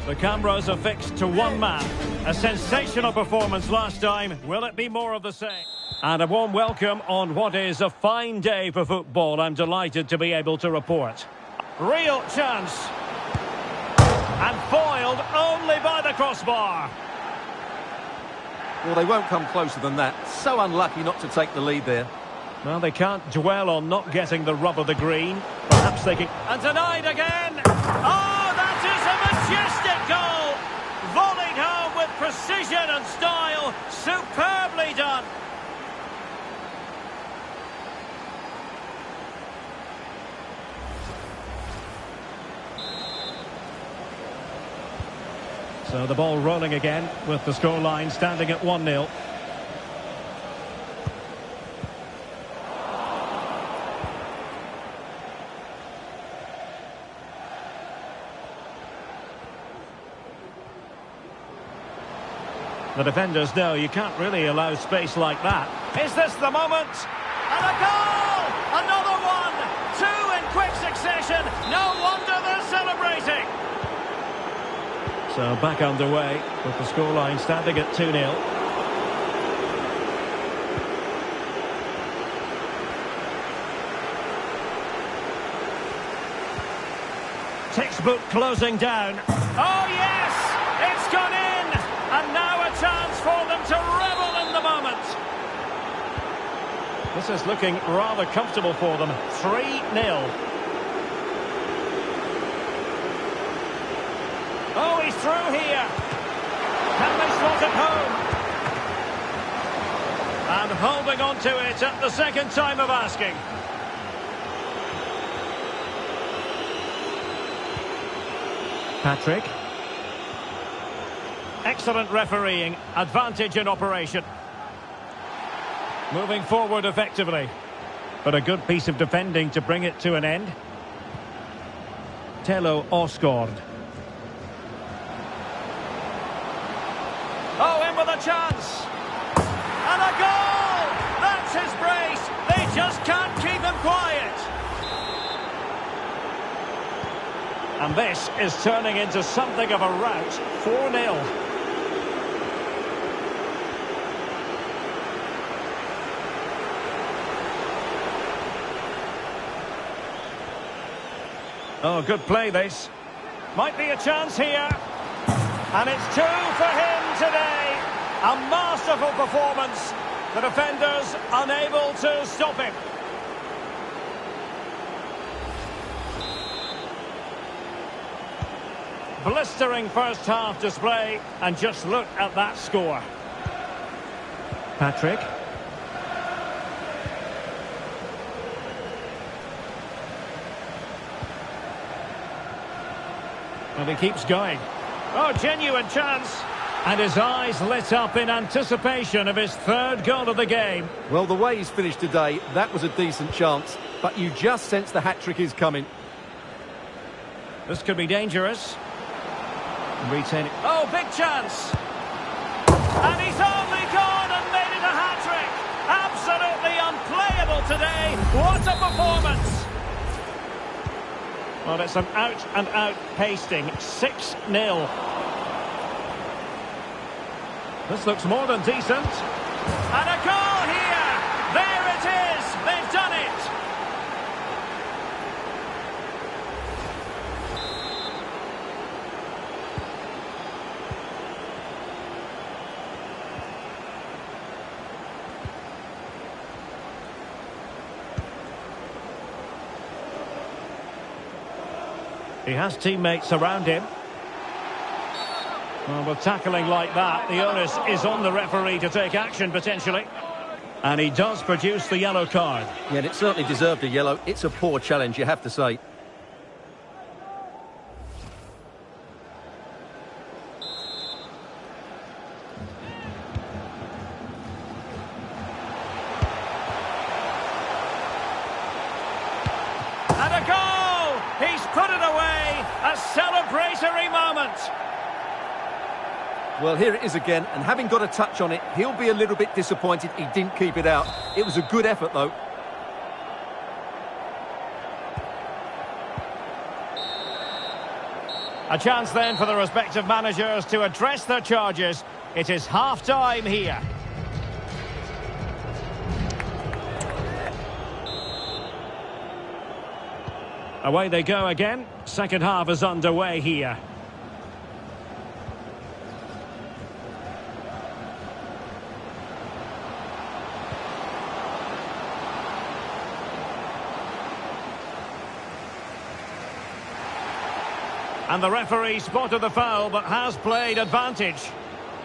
The cameras are fixed to one man. A sensational performance last time. Will it be more of the same? And a warm welcome on what is a fine day for football. I'm delighted to be able to report. Real chance. And foiled only by the crossbar. Well, they won't come closer than that. So unlucky not to take the lead there. Well, they can't dwell on not getting the rub of the green. Perhaps they can... And denied again! Oh, that is a majestic goal! Volleyed home with precision and style. Superbly done. So the ball rolling again with the scoreline standing at 1-0. The defenders know you can't really allow space like that. Is this the moment? And a goal! Another one! Two in quick succession. No wonder they're celebrating. So back underway with the scoreline standing at 2-0. Textbook closing down. Oh yes! It's gone in! And now a chance for them to revel in the moment. This is looking rather comfortable for them. 3-0. Oh, he's through here. Can they slot it home? And holding on to it at the second time of asking. Patrick. Excellent refereeing. Advantage in operation. Moving forward effectively. But a good piece of defending to bring it to an end. Tello Osgård. Oh, in with a chance. And a goal! That's his brace. They just can't keep him quiet. And this is turning into something of a rout. 4-0. Oh, good play this. Might be a chance here. And it's two for him today. A masterful performance. The defenders unable to stop him. Blistering first half display. And just look at that score. Patrick. And he keeps going. Oh, genuine chance. And his eyes lit up in anticipation of his third goal of the game. Well, the way he's finished today, that was a decent chance. But you just sense the hat-trick is coming. This could be dangerous. Retaining. Oh, big chance. And he's only gone and made it a hat-trick. Absolutely unplayable today. What a performance. Well, it's an out-and-out pasting. 6-0. This looks more than decent. And a goal here! There it is! They've done it! He has teammates around him. Well, with tackling like that, the onus is on the referee to take action, potentially. And he does produce the yellow card. Yeah, and it certainly deserved a yellow. It's a poor challenge, you have to say. And a goal! He's put it away! A celebratory moment! Well, here it is again, and having got a touch on it, he'll be a little bit disappointed he didn't keep it out. It was a good effort, though. A chance then for the respective managers to address their charges. It is half-time here. Away they go again. Second half is underway here. And the referee spotted the foul, but has played advantage.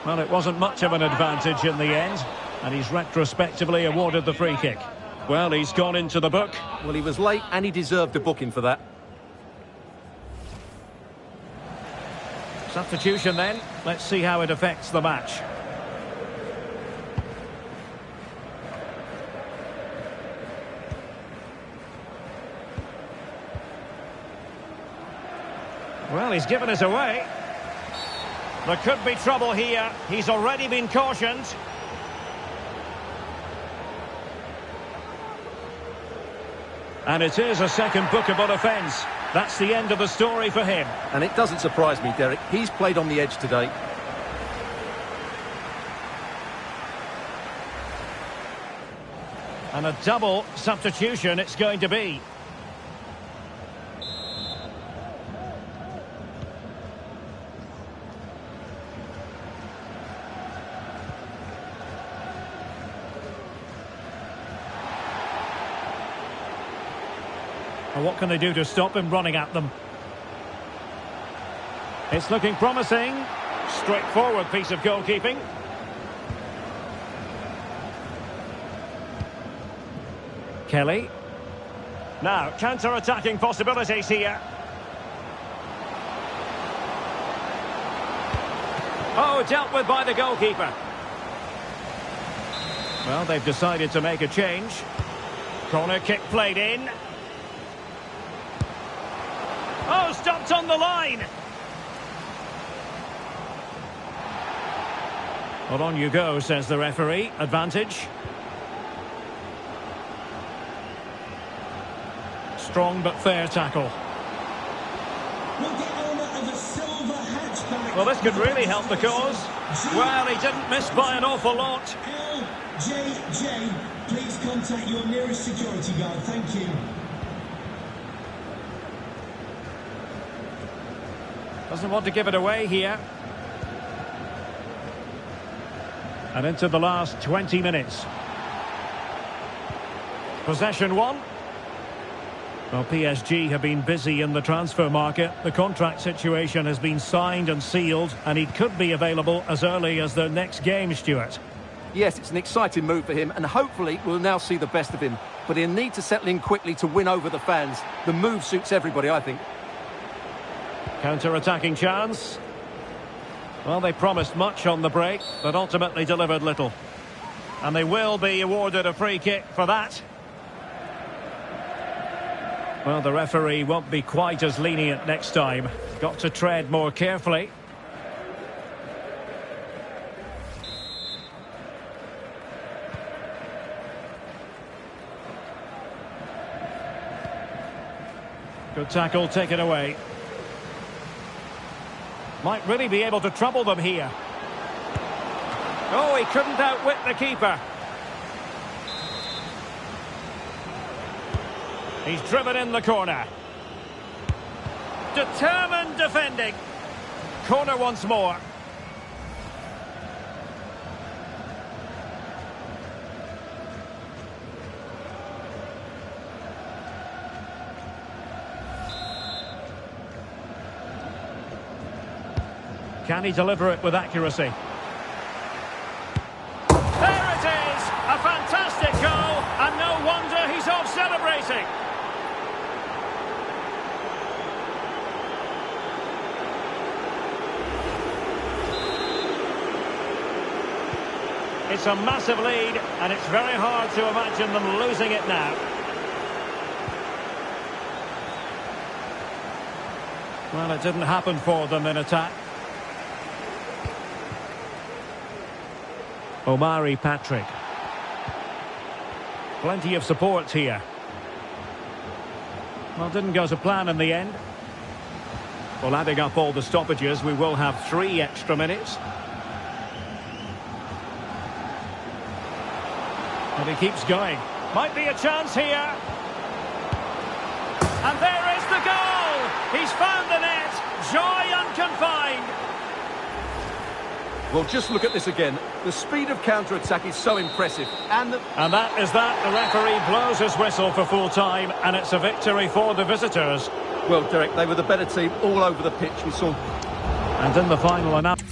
Well, it wasn't much of an advantage in the end, and he's retrospectively awarded the free kick. Well, he's gone into the book. Well, he was late and he deserved a booking for that. Substitution then. Let's see how it affects the match. Well, he's given us away. There could be trouble here. He's already been cautioned. And it is a second bookable offence. That's the end of the story for him. And it doesn't surprise me, Derek. He's played on the edge today. And a double substitution it's going to be. And what can they do to stop him running at them? It's looking promising. Straightforward piece of goalkeeping. Kelly. Now, counter-attacking possibilities here. Oh, dealt with by the goalkeeper. Well, they've decided to make a change. Corner kick played in. Oh, stopped on the line. Well, on you go, says the referee. Advantage. Strong but fair tackle. Well, this could really help the cause. Well, he didn't miss by an awful lot. LJJ, please contact your nearest security guard. Thank you. Doesn't want to give it away here. And into the last 20 minutes. Possession one. Well, PSG have been busy in the transfer market. The contract situation has been signed and sealed, and he could be available as early as the next game, Stuart. Yes, it's an exciting move for him, and hopefully we'll now see the best of him. But he'll need to settle in quickly to win over the fans. The move suits everybody, I think. Counter-attacking chance. Well, they promised much on the break, but ultimately delivered little. And they will be awarded a free kick for that. Well, the referee won't be quite as lenient next time. Got to tread more carefully. Good tackle taken away. Might really be able to trouble them here. Oh, he couldn't outwit the keeper. He's driven in the corner. Determined defending. Corner once more. Can he deliver it with accuracy? There it is! A fantastic goal, and no wonder he's off celebrating. It's a massive lead, and it's very hard to imagine them losing it now. Well, it didn't happen for them in attack. Omari Patrick. Plenty of support here. Well, didn't go to plan in the end. Well, adding up all the stoppages, we will have 3 extra minutes. And he keeps going. Might be a chance here. And there is the goal! He's found the net. Joy unconfined. Well, just look at this again. The speed of counter-attack is so impressive. And that is that. The referee blows his whistle for full time, and it's a victory for the visitors. Well, Derek, they were the better team all over the pitch. We saw... And in the final announcement...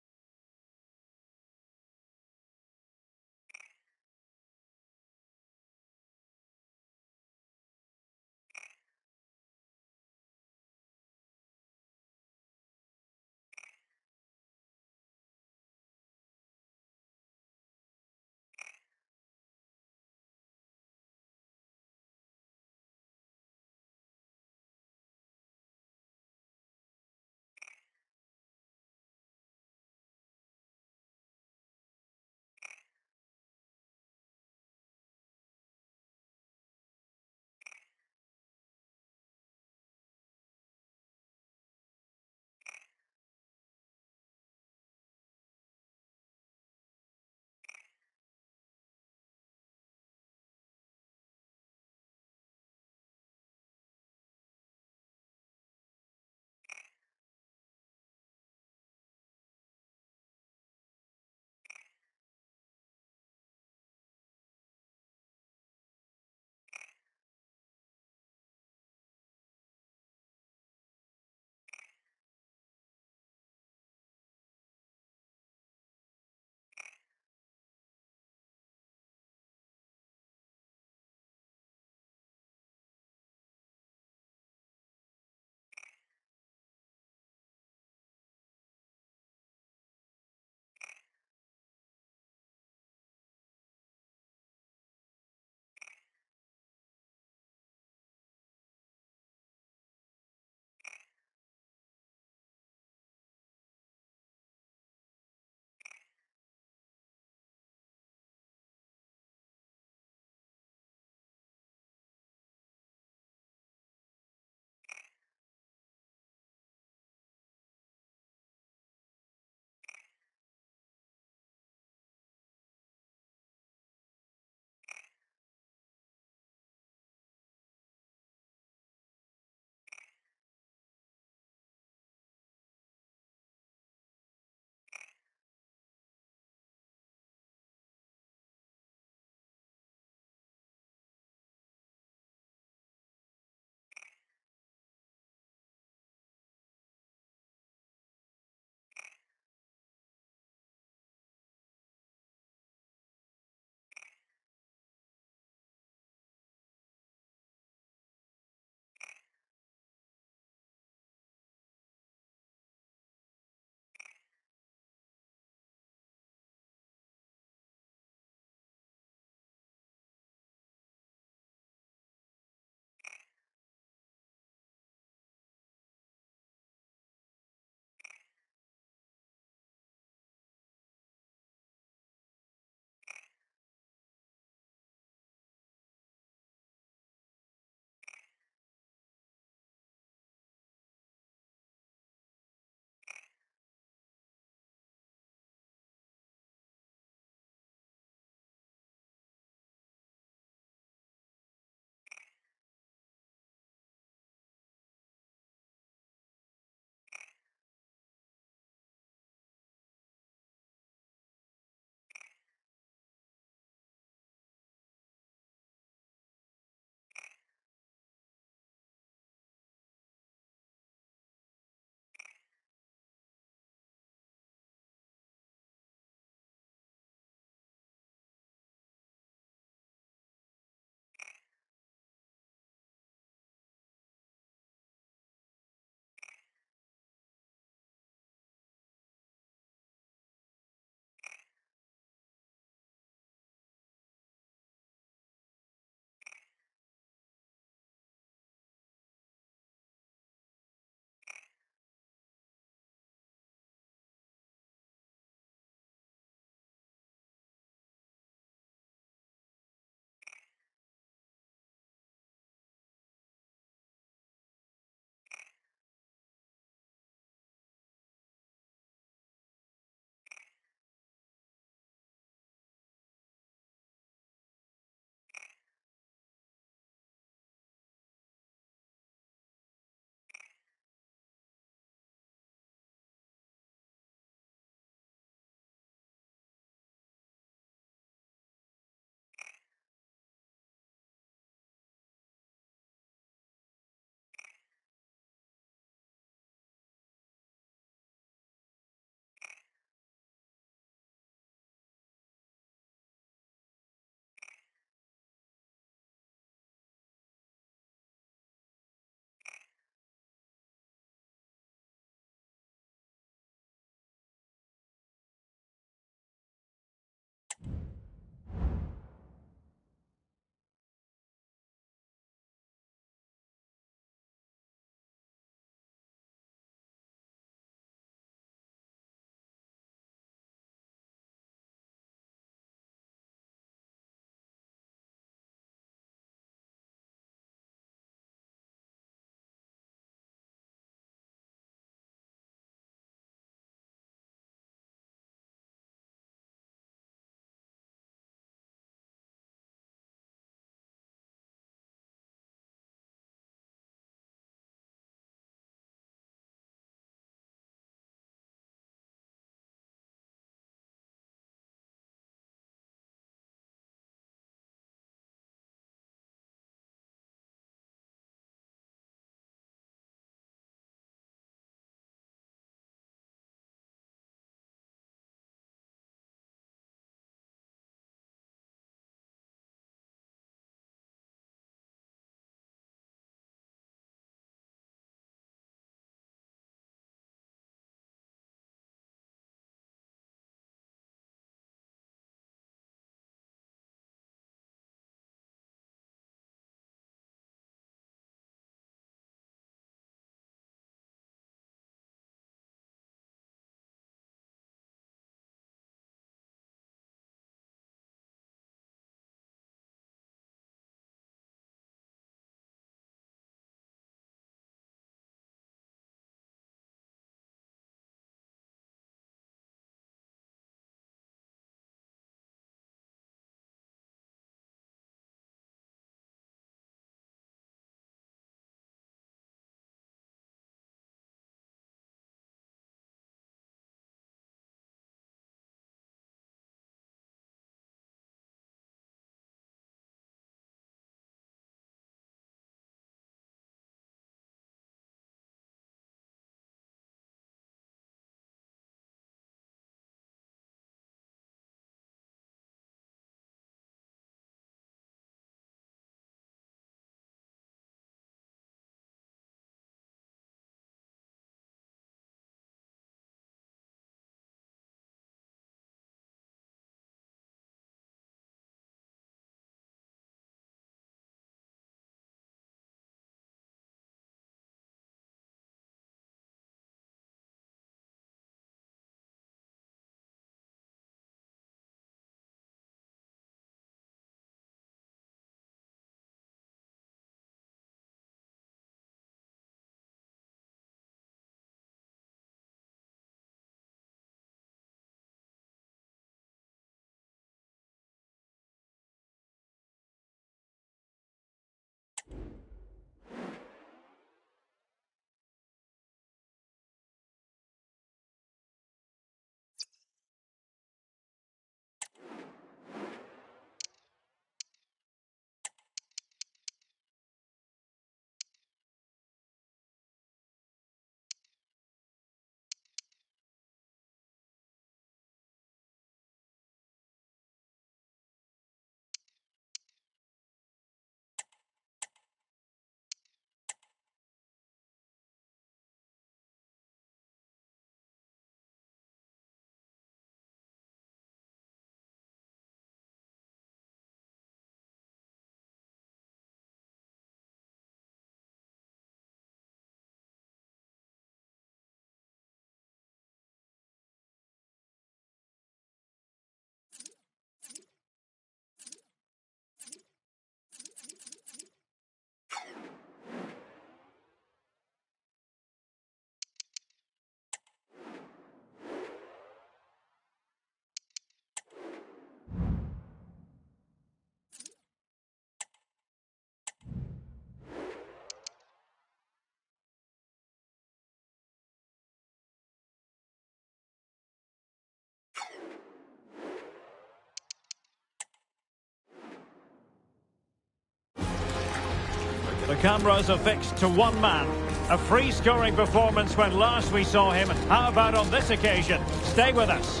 The cameras are fixed to one man. A free-scoring performance when last we saw him. How about on this occasion? Stay with us.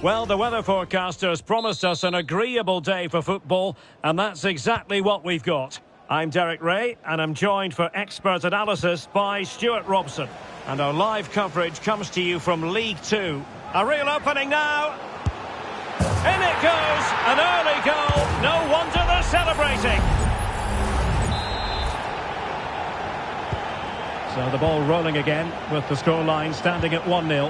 Well, the weather forecasters promised us an agreeable day for football, and that's exactly what we've got. I'm Derek Ray, and I'm joined for expert analysis by Stuart Robson. And our live coverage comes to you from League Two. A real opening now. In it goes, an early goal. No wonder they're celebrating. So the ball rolling again with the scoreline standing at 1-0.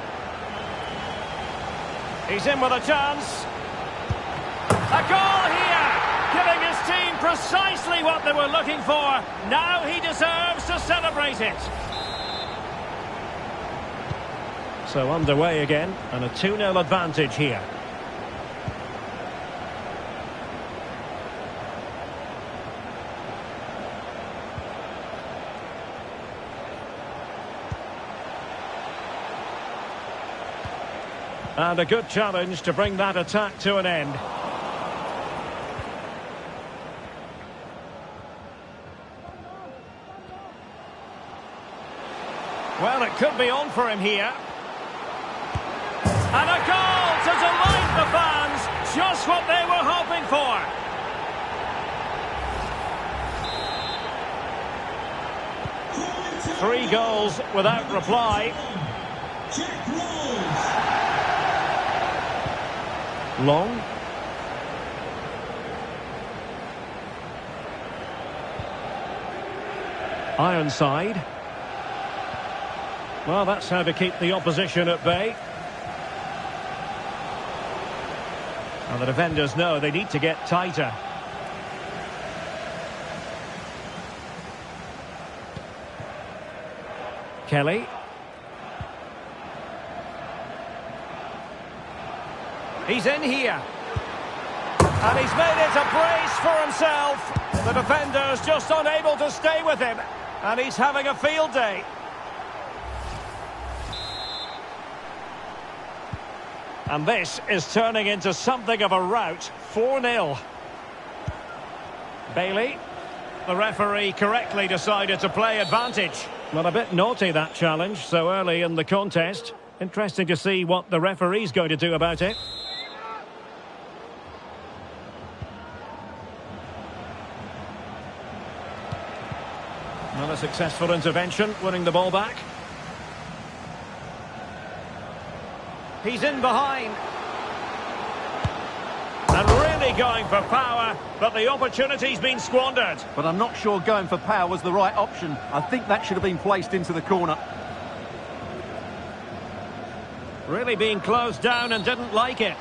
He's in with a chance. A goal here, giving his team precisely what they were looking for. Now he deserves to celebrate it. So underway again, and a 2-0 advantage here. And a good challenge to bring that attack to an end. Well, it could be on for him here. And a goal to delight the fans. Just what they were hoping for. Three goals without reply. Jack Rolls. Long. Ironside. Well, that's how to keep the opposition at bay. And the defenders know they need to get tighter. Kelly. He's in here. And he's made it a brace for himself. The defender's just unable to stay with him. And he's having a field day. And this is turning into something of a rout. 4-0. Bailey. The referee correctly decided to play advantage. Well, a bit naughty, that challenge, so early in the contest. Interesting to see what the referee's going to do about it. Another successful intervention, winning the ball back. He's in behind. And really going for power, but the opportunity's been squandered. But I'm not sure going for power was the right option. I think that should have been placed into the corner. Really being closed down and didn't like it.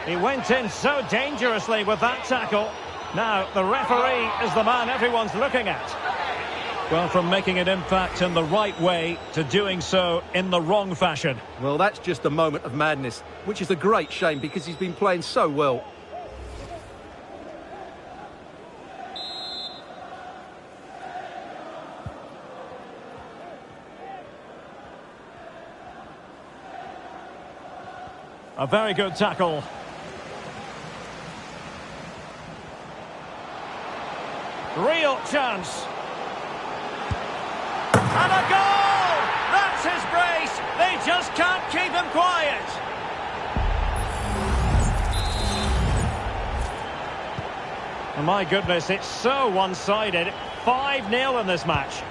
He went in so dangerously with that tackle. Now, the referee is the man everyone's looking at. Well, from making an impact in the right way to doing so in the wrong fashion. Well, that's just a moment of madness, which is a great shame because he's been playing so well. A very good tackle. Real chance. And a goal! That's his brace. They just can't keep him quiet. Oh, my goodness, it's so one-sided. 5-0 in this match.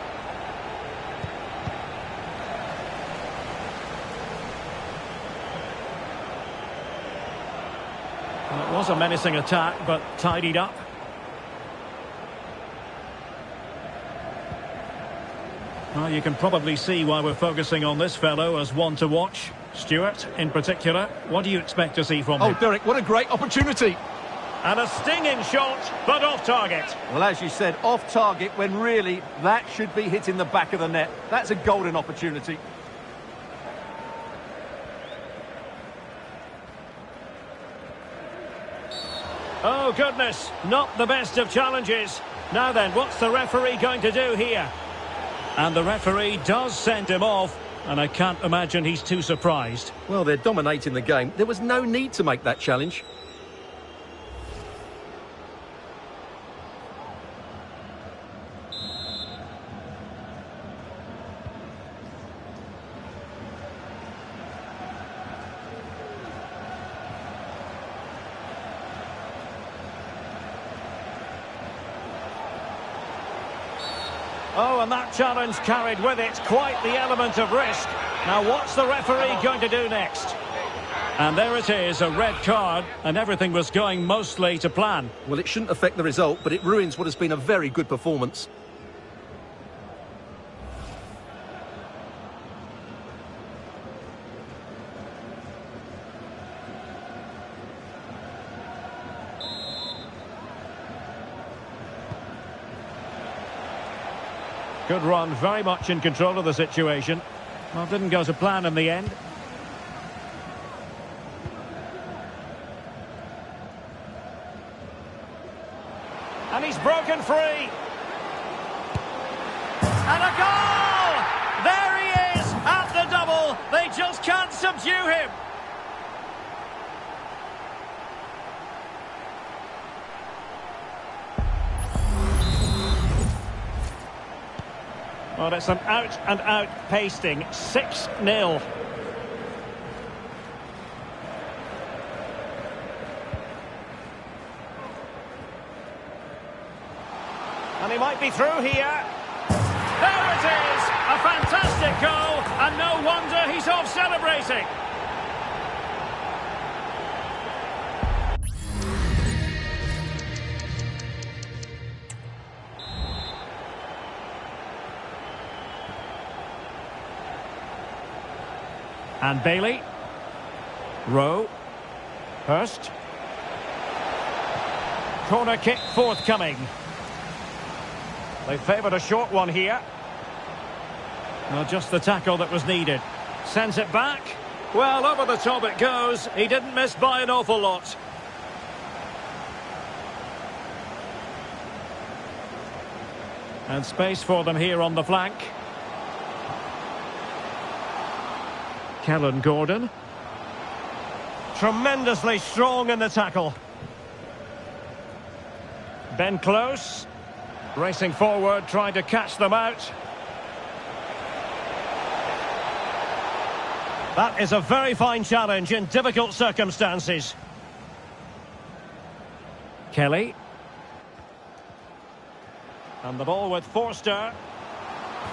Well, it was a menacing attack, but tidied up. Well, you can probably see why we're focusing on this fellow as one to watch. Stuart, in particular, what do you expect to see from him? Oh, Derek, what a great opportunity. And a stinging shot, but off target. Well, as you said, off target when really that should be hitting the back of the net. That's a golden opportunity. Oh, goodness, not the best of challenges. Now then, what's the referee going to do here? And the referee does send him off, and I can't imagine he's too surprised. Well, they're dominating the game. There was no need to make that challenge. Oh, and that challenge carried with it quite the element of risk. Now, what's the referee going to do next? And there it is, a red card, and everything was going mostly to plan. Well, it shouldn't affect the result, but it ruins what has been a very good performance. Good run, very much in control of the situation. Well, didn't go to plan in the end. And he's broken free. And a goal! There he is at the double. They just can't subdue him. Well, it's an out-and-out pasting. 6-0. And he might be through here. There it is! A fantastic goal, and no wonder he's off celebrating. And Bailey. Rowe. Hurst. Corner kick forthcoming. They favoured a short one here. Well, just the tackle that was needed. Sends it back. Well, over the top it goes. He didn't miss by an awful lot. And space for them here on the flank. Kellen Gordon. Tremendously strong in the tackle. Ben Close. Racing forward, trying to catch them out. That is a very fine challenge in difficult circumstances. Kelly. And the ball with Forster.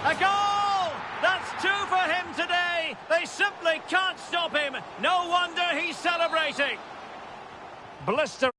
A goal! That's 2 for him today. They simply can't stop him. No wonder he's celebrating. Blister.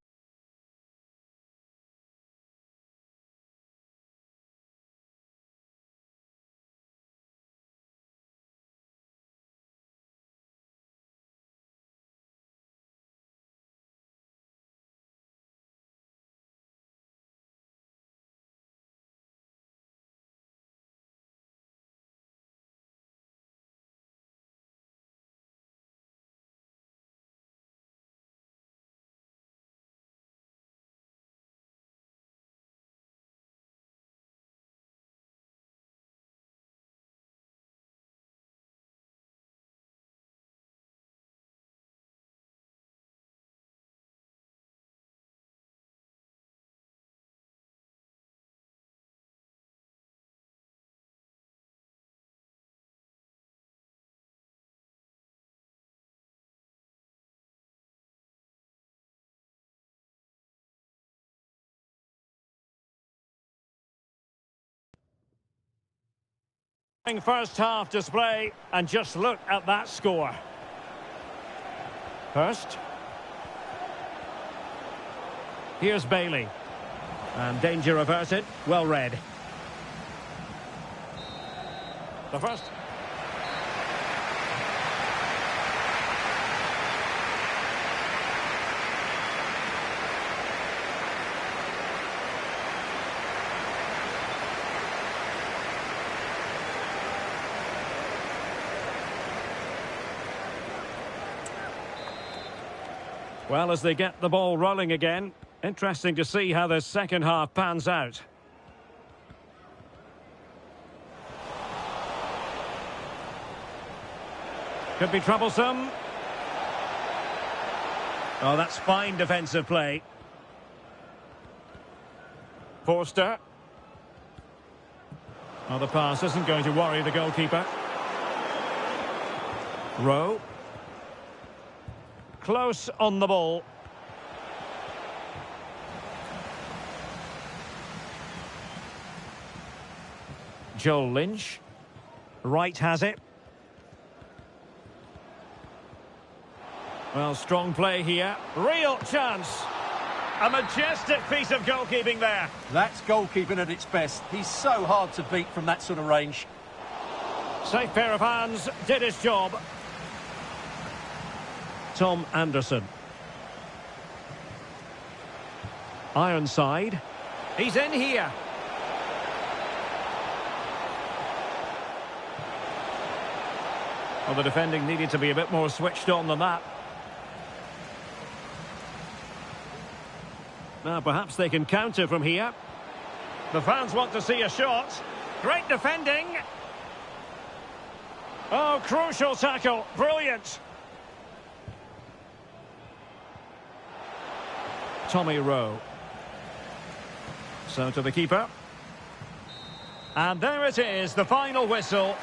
First half display, and just look at that score. Hurst. Here's Bailey. And danger averted. Well read. The first. Well, as they get the ball rolling again, interesting to see how the second half pans out. Could be troublesome. Oh, that's fine defensive play. Forster. Oh, the pass isn't going to worry the goalkeeper. Rowe. Close on the ball. Joel Lynch. Wright has it. Well, strong play here. Real chance. A majestic piece of goalkeeping there. That's goalkeeping at its best. He's so hard to beat from that sort of range. Safe pair of hands, did his job. Tom Anderson. Ironside. He's in here. Well, the defending needed to be a bit more switched on than that. Now, perhaps they can counter from here. The fans want to see a shot. Great defending. Oh, crucial tackle. Brilliant. Tommy Rowe. So to the keeper. And there it is, the final whistle.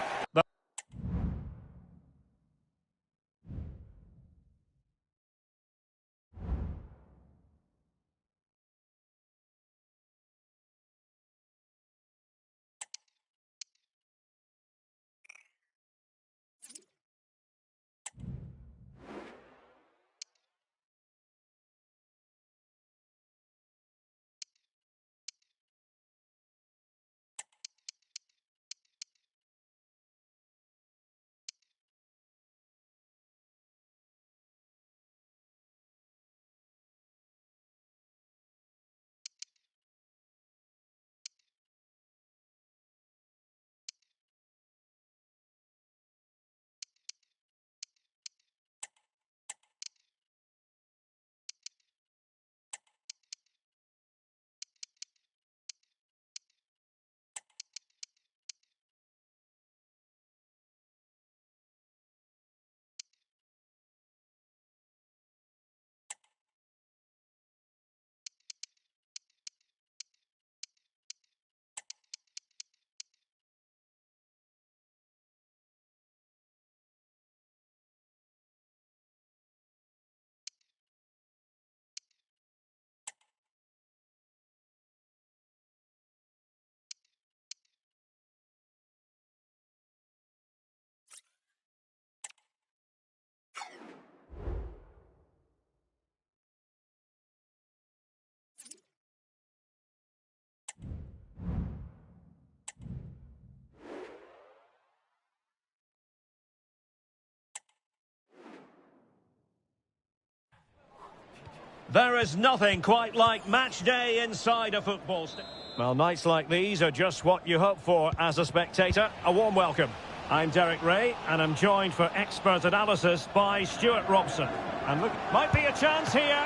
There is nothing quite like match day inside a football stadium. Well, nights like these are just what you hope for as a spectator. A warm welcome. I'm Derek Ray, and I'm joined for expert analysis by Stuart Robson. And look, might be a chance here.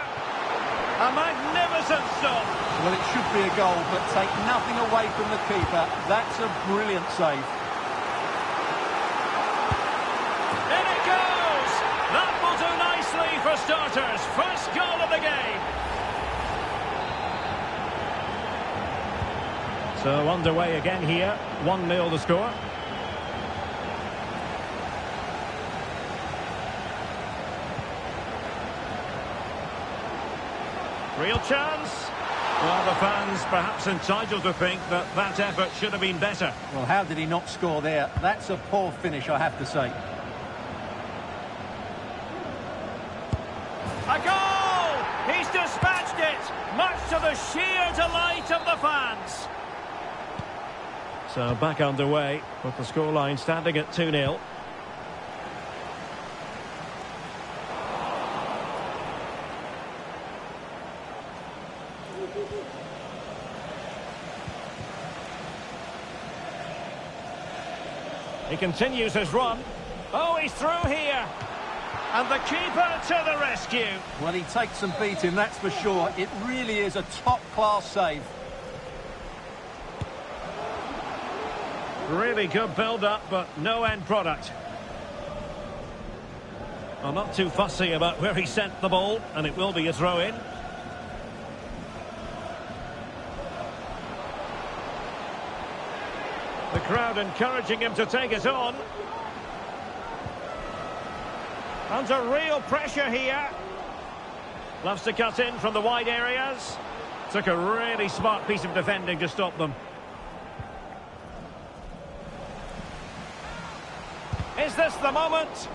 A magnificent stop. Well, it should be a goal, but take nothing away from the keeper. That's a brilliant save. In it goes! That will do nicely for starters. First goal of the game. So underway again here. 1-0 the score. Real chance. Well, the fans perhaps entitled to think that that effort should have been better. Well, how did he not score there? That's a poor finish, I have to say. A goal! He's dispatched it, much to the sheer delight of the fans. So back underway with the scoreline standing at 2-0. He continues his run. Oh, he's through here. And the keeper to the rescue. Well, he takes some beating, that's for sure. It really is a top-class save. Really good build-up, but no end product. Well, not too fussy about where he sent the ball, and it will be a throw-in. The crowd encouraging him to take it on. Under real pressure here. Loves to cut in from the wide areas. Took a really smart piece of defending to stop them. Is this the moment?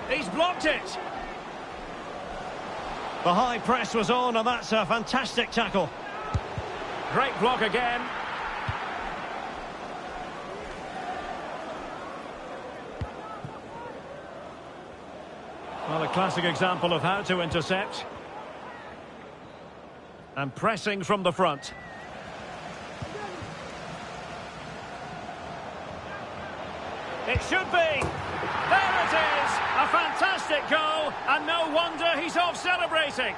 He's blocked it. The high press was on, and that's a fantastic tackle. Great block again. Well, a classic example of how to intercept. And pressing from the front. It should be. There it is. A fantastic goal, and no wonder he's off celebrating.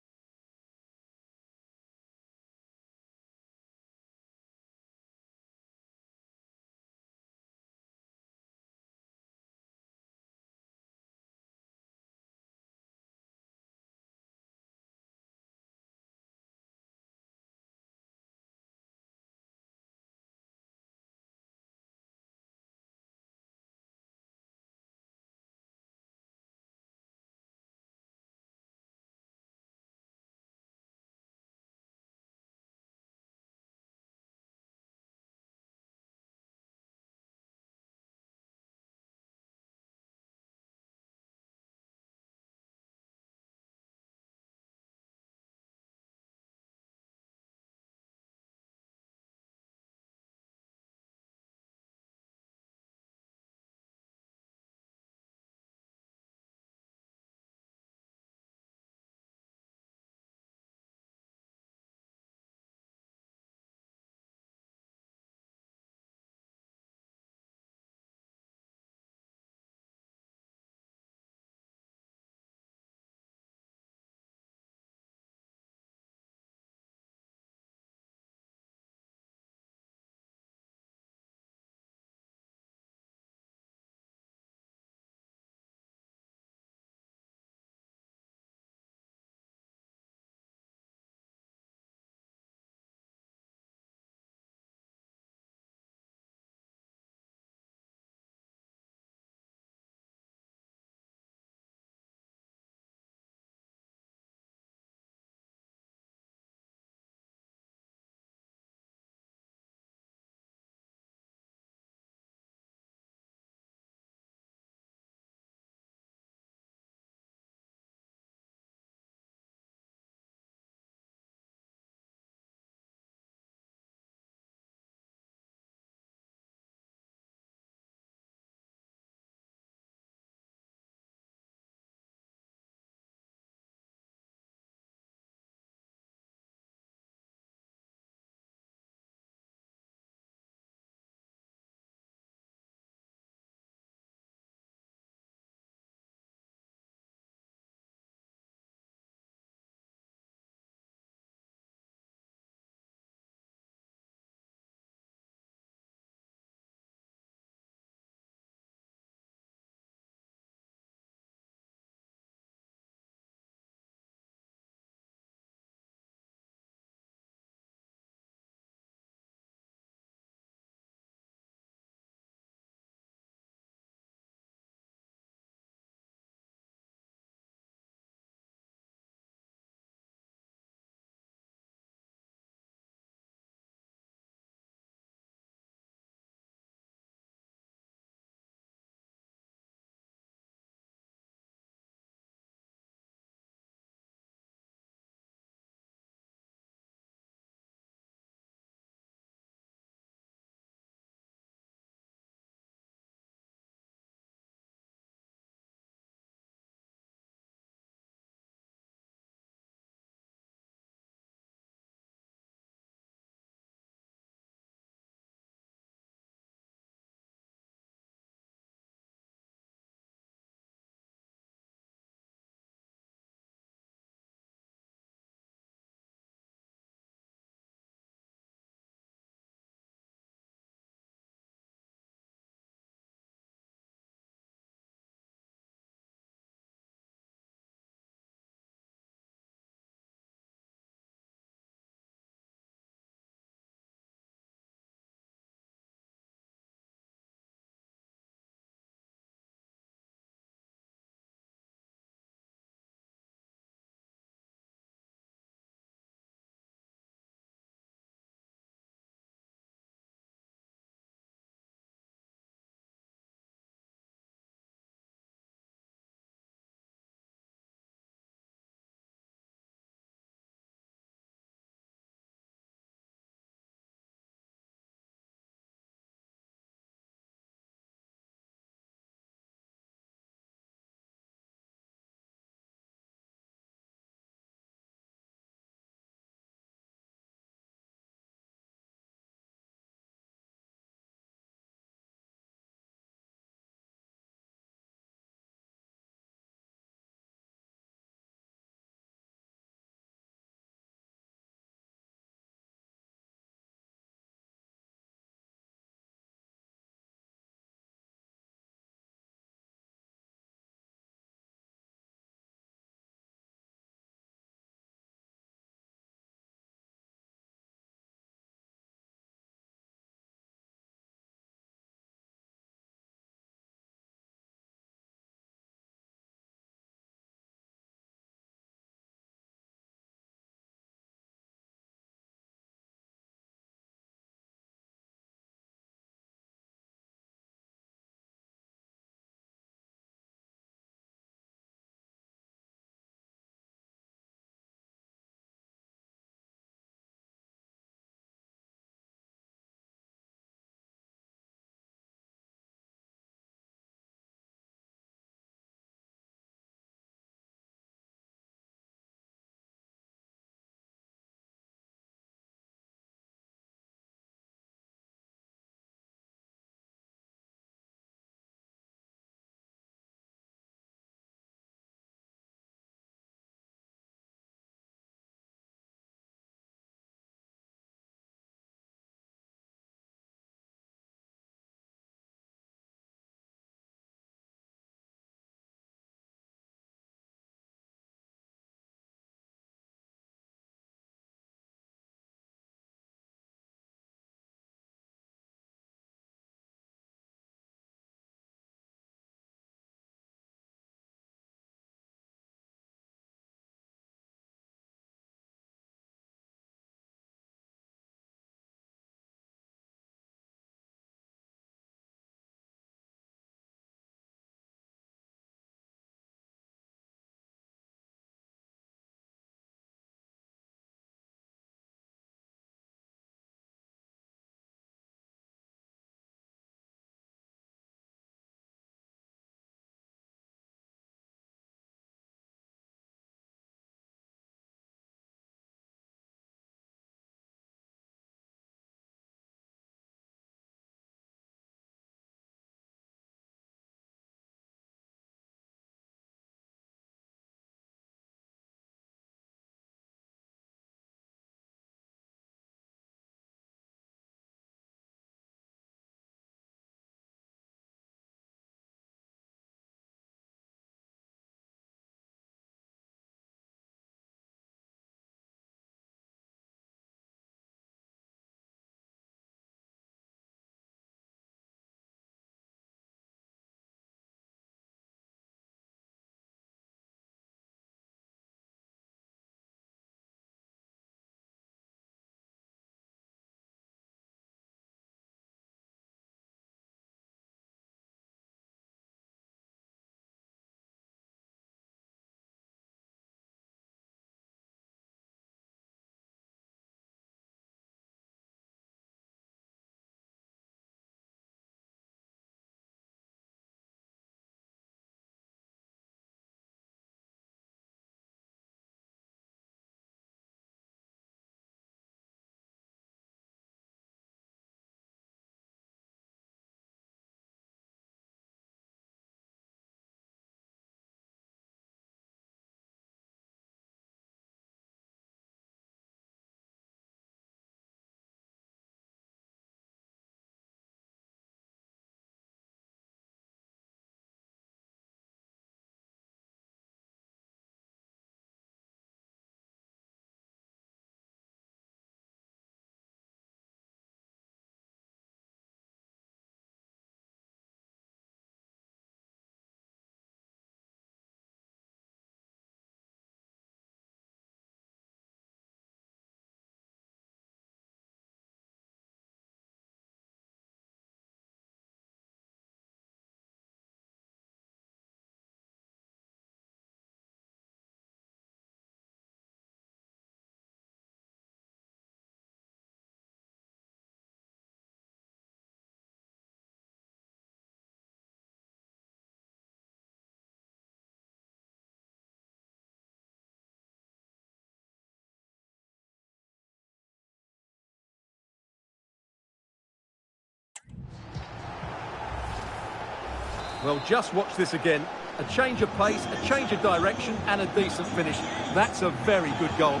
Well, just watch this again. A change of pace, a change of direction, and a decent finish. That's a very good goal.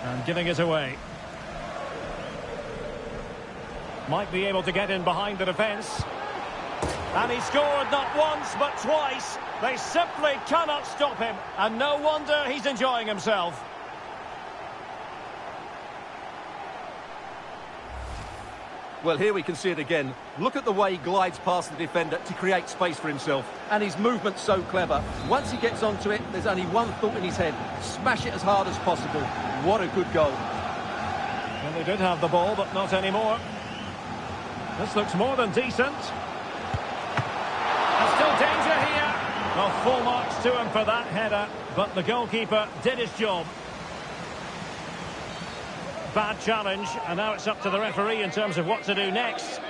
And giving it away. Might be able to get in behind the defence. And he scored not once but twice. They simply cannot stop him. And no wonder he's enjoying himself. Well, here we can see it again. Look at the way he glides past the defender to create space for himself. And his movement's so clever. Once he gets onto it, there's only one thought in his head. Smash it as hard as possible. What a good goal. Well, they did have the ball, but not anymore. This looks more than decent. And still danger here. Well, full marks to him for that header, but the goalkeeper did his job. Bad challenge, and now it's up to the referee in terms of what to do next.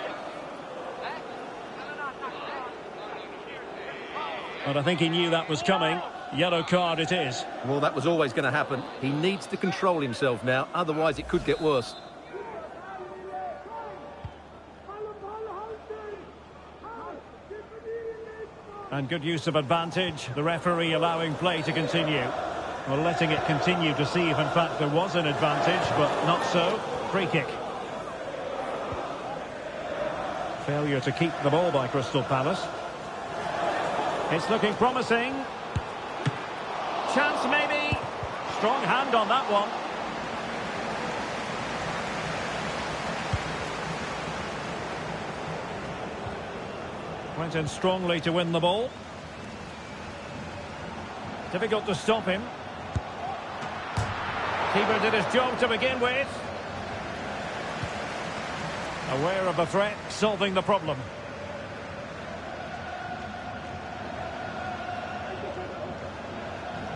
But I think he knew that was coming. Yellow card it is. Well, that was always going to happen. He needs to control himself now, otherwise it could get worse. And good use of advantage. The referee allowing play to continue. Well, letting it continue to see if in fact there was an advantage, but not so. Free kick. Failure to keep the ball by Crystal Palace. It's looking promising. Chance maybe. Strong hand on that one. Went in strongly to win the ball. Difficult to stop him. Keeper did his job to begin with. Aware of the threat, solving the problem.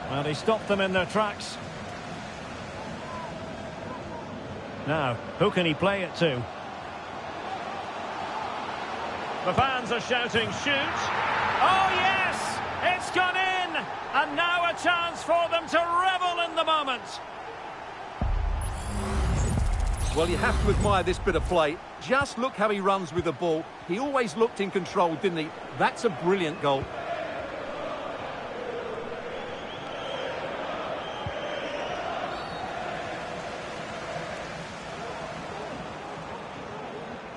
Well, he stopped them in their tracks. Now, who can he play it to? The fans are shouting, shoot. Oh, yes! It's gone in! And now a chance for them to revel in the moment. Well, you have to admire this bit of play. Just look how he runs with the ball. He always looked in control, didn't he? That's a brilliant goal.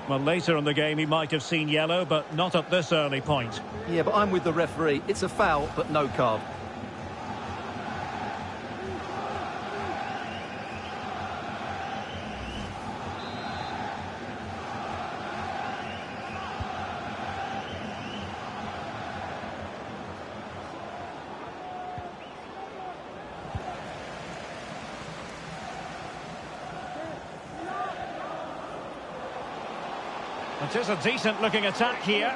Well, later in the game he might have seen yellow, but not at this early point. Yeah, but I'm with the referee. It's a foul, but no card. It is a decent-looking attack here.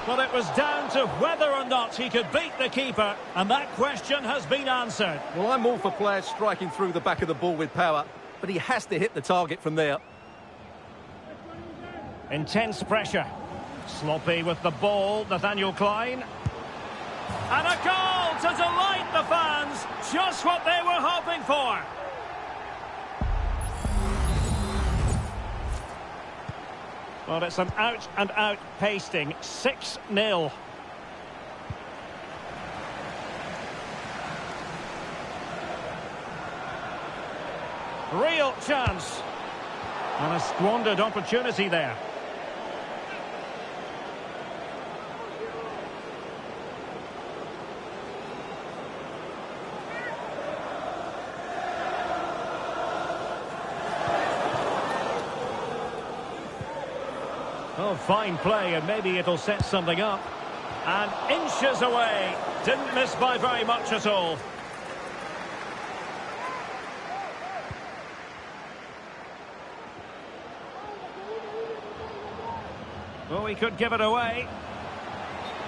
But it was down to whether or not he could beat the keeper, and that question has been answered. Well, I'm all for players striking through the back of the ball with power, but he has to hit the target from there. Intense pressure. Sloppy with the ball, Nathaniel Klein. And a goal to delight the fans. Just what they were hoping for. Well, it's an out-and-out pasting. 6-0. Real chance. And a squandered opportunity there. Oh, fine play, and maybe it'll set something up. And inches away. Didn't miss by very much at all. Oh, he could give it away.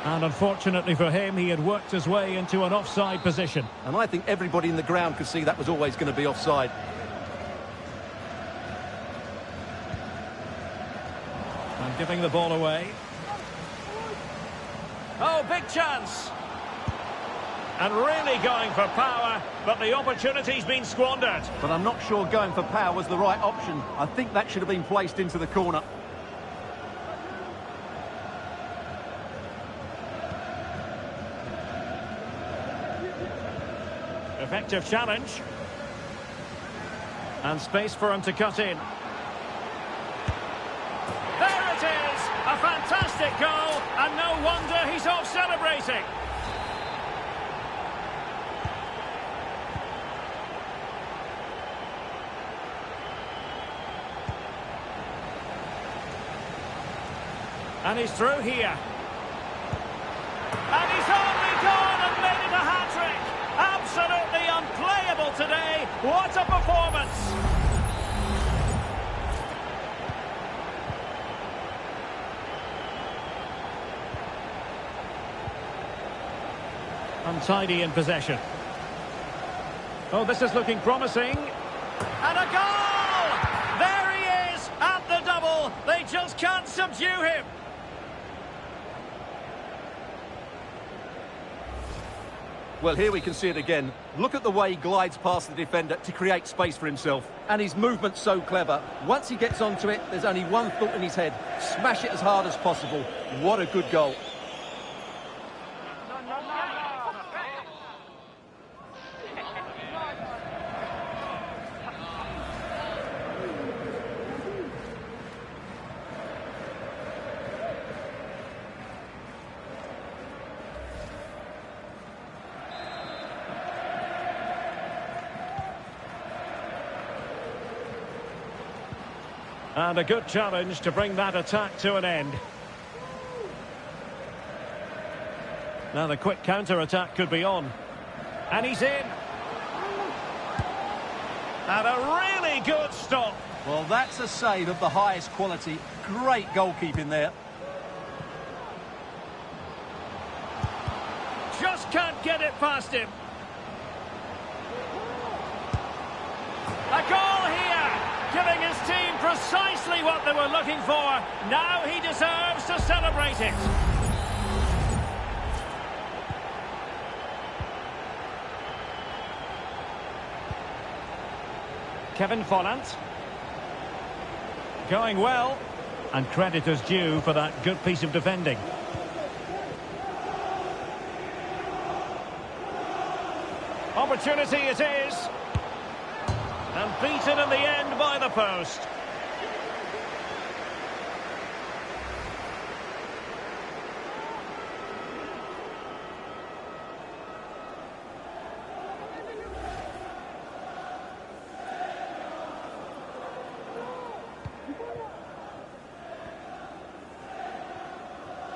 And unfortunately for him, he had worked his way into an offside position. And I think everybody in the ground could see that was always going to be offside. And giving the ball away. Oh, big chance. And really going for power, but the opportunity's been squandered. But I'm not sure going for power was the right option. I think that should have been placed into the corner. Effective challenge. And space for him to cut in. There it is! A fantastic goal, and no wonder he's off celebrating. And he's through here. And he's only gone and made it a hat-trick. Absolutely unplayable today. What a performance. Untidy in possession. Oh, this is looking promising. And a goal! There he is at the double. They just can't subdue him. Well, here we can see it again. Look at the way he glides past the defender to create space for himself. And his movement's so clever. Once he gets onto it, there's only one thought in his head. Smash it as hard as possible. What a good goal. And a good challenge to bring that attack to an end. Now the quick counter-attack could be on. And he's in. And a really good stop. Well, that's a save of the highest quality. Great goalkeeping there. Just can't get it past him. A goal here, giving his team precisely what they were looking for. Now he deserves to celebrate it. Kevin Volland. Going well. And credit is due for that good piece of defending. Opportunity it is. And beaten in the end by the post.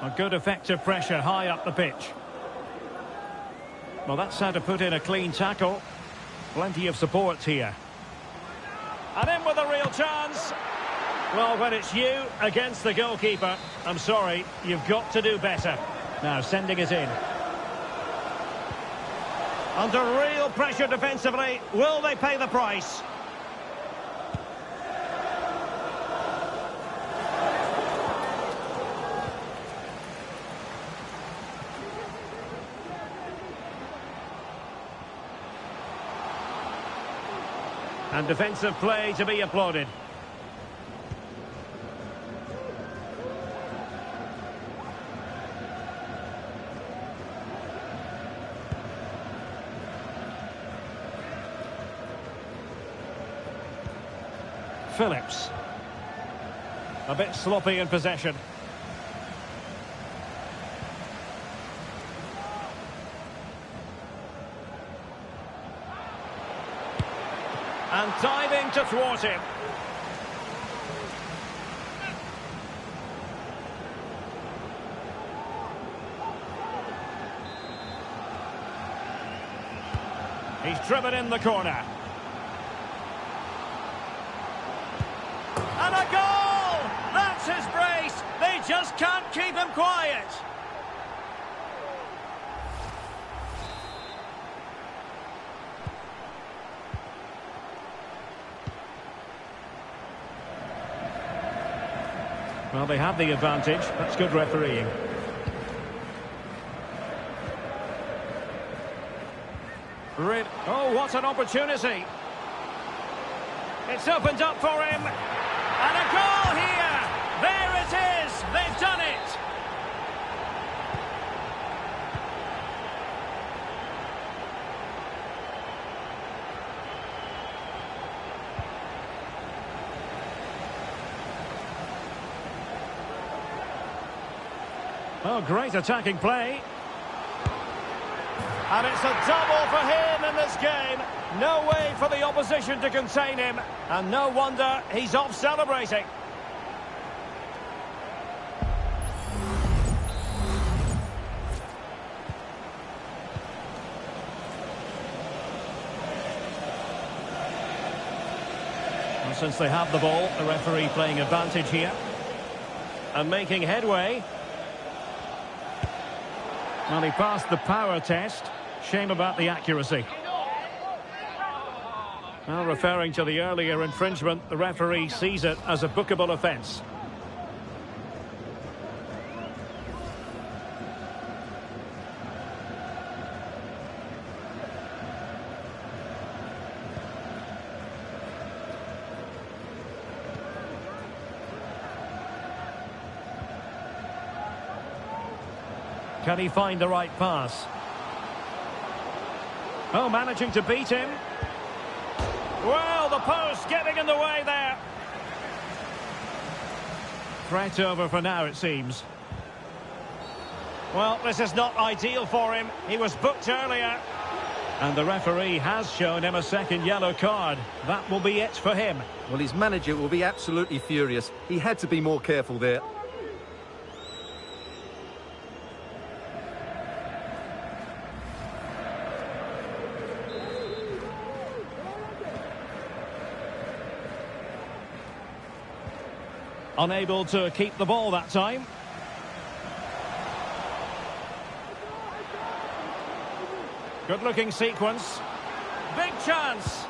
A good effective pressure high up the pitch. Well, that's how to put in a clean tackle. Plenty of support here. And in with a real chance. Well, when it's you against the goalkeeper, I'm sorry, you've got to do better. Now, sending it in. Under real pressure defensively, will they pay the price? And defensive play to be applauded. Phillips. A bit sloppy in possession. And diving to thwart him. He's driven in the corner. And a goal! That's his brace. They just can't keep him quiet. Well, they have the advantage. That's good refereeing. What an opportunity. It's opened up for him. And a goal here. There it is. They've done it. Oh, great attacking play. And it's a double for him in this game. No way for the opposition to contain him. And no wonder he's off celebrating. Well, since they have the ball, the referee playing advantage here. And making headway. Well, he passed the power test. Shame about the accuracy. Well, referring to the earlier infringement, the referee sees it as a bookable offence. Can he find the right pass? Oh, managing to beat him. Well, the post getting in the way there. Threat over for now, it seems. Well, this is not ideal for him. He was booked earlier. And the referee has shown him a second yellow card. That will be it for him. Well, his manager will be absolutely furious. He had to be more careful there. Unable to keep the ball that time. Good-looking sequence. Big chance.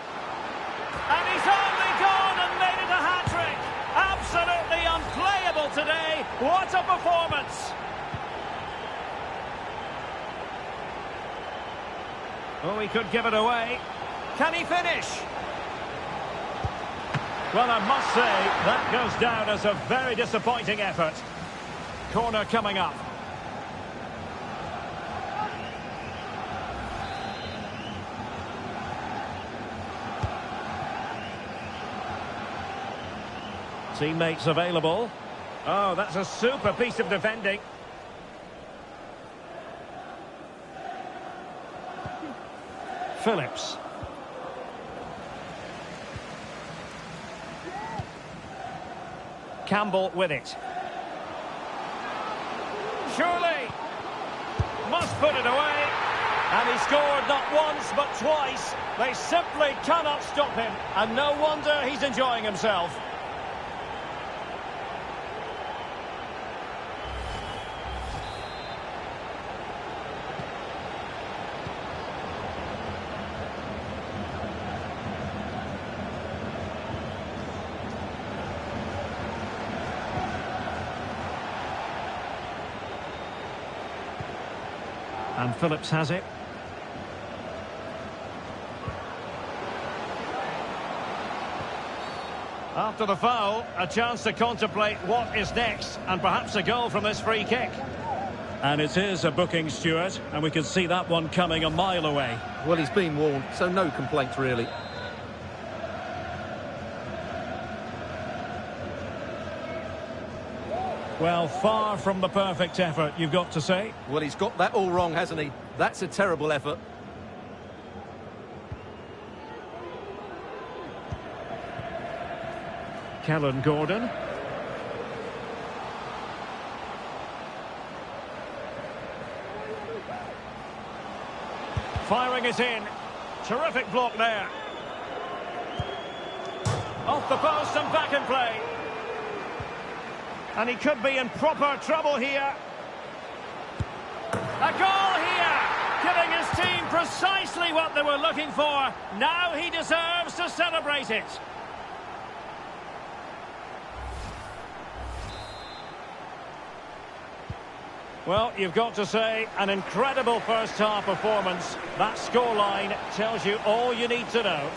And he's only gone and made it a hat-trick. Absolutely unplayable today. What a performance. Oh, he could give it away. Can he finish? Well, I must say, that goes down as a very disappointing effort. Corner coming up. Teammates available. Oh, that's a super piece of defending. Phillips. Campbell with it. Surely must put it away. And he scored not once but twice. They simply cannot stop him. And no wonder he's enjoying himself. And Phillips has it. After the foul, a chance to contemplate what is next, and perhaps a goal from this free kick. And it is a booking, Stuart, and we can see that one coming a mile away. Well, he's been warned, so no complaints really. Well, far from the perfect effort, you've got to say. Well, he's got that all wrong, hasn't he? That's a terrible effort. Kellen Gordon. Firing it in. Terrific block there. Off the post and back in play. And he could be in proper trouble here. A goal here, giving his team precisely what they were looking for. Now he deserves to celebrate it. Well, you've got to say, an incredible first-half performance. That scoreline tells you all you need to know.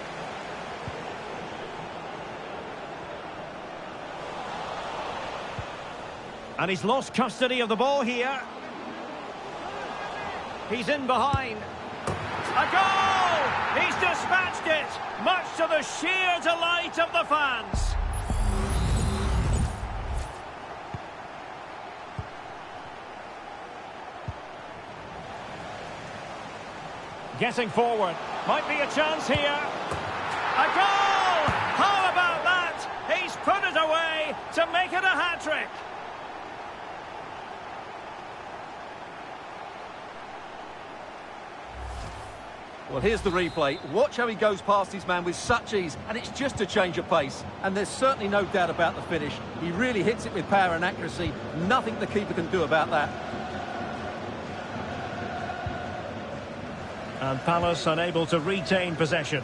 And he's lost custody of the ball here. He's in behind. A goal! He's dispatched it, much to the sheer delight of the fans. Getting forward. Might be a chance here. A goal! How about that? He's put it away to make it a hat-trick. Well, here's the replay. Watch how he goes past his man with such ease, and it's just a change of pace. And there's certainly no doubt about the finish. He really hits it with power and accuracy. Nothing the keeper can do about that. And Palace unable to retain possession.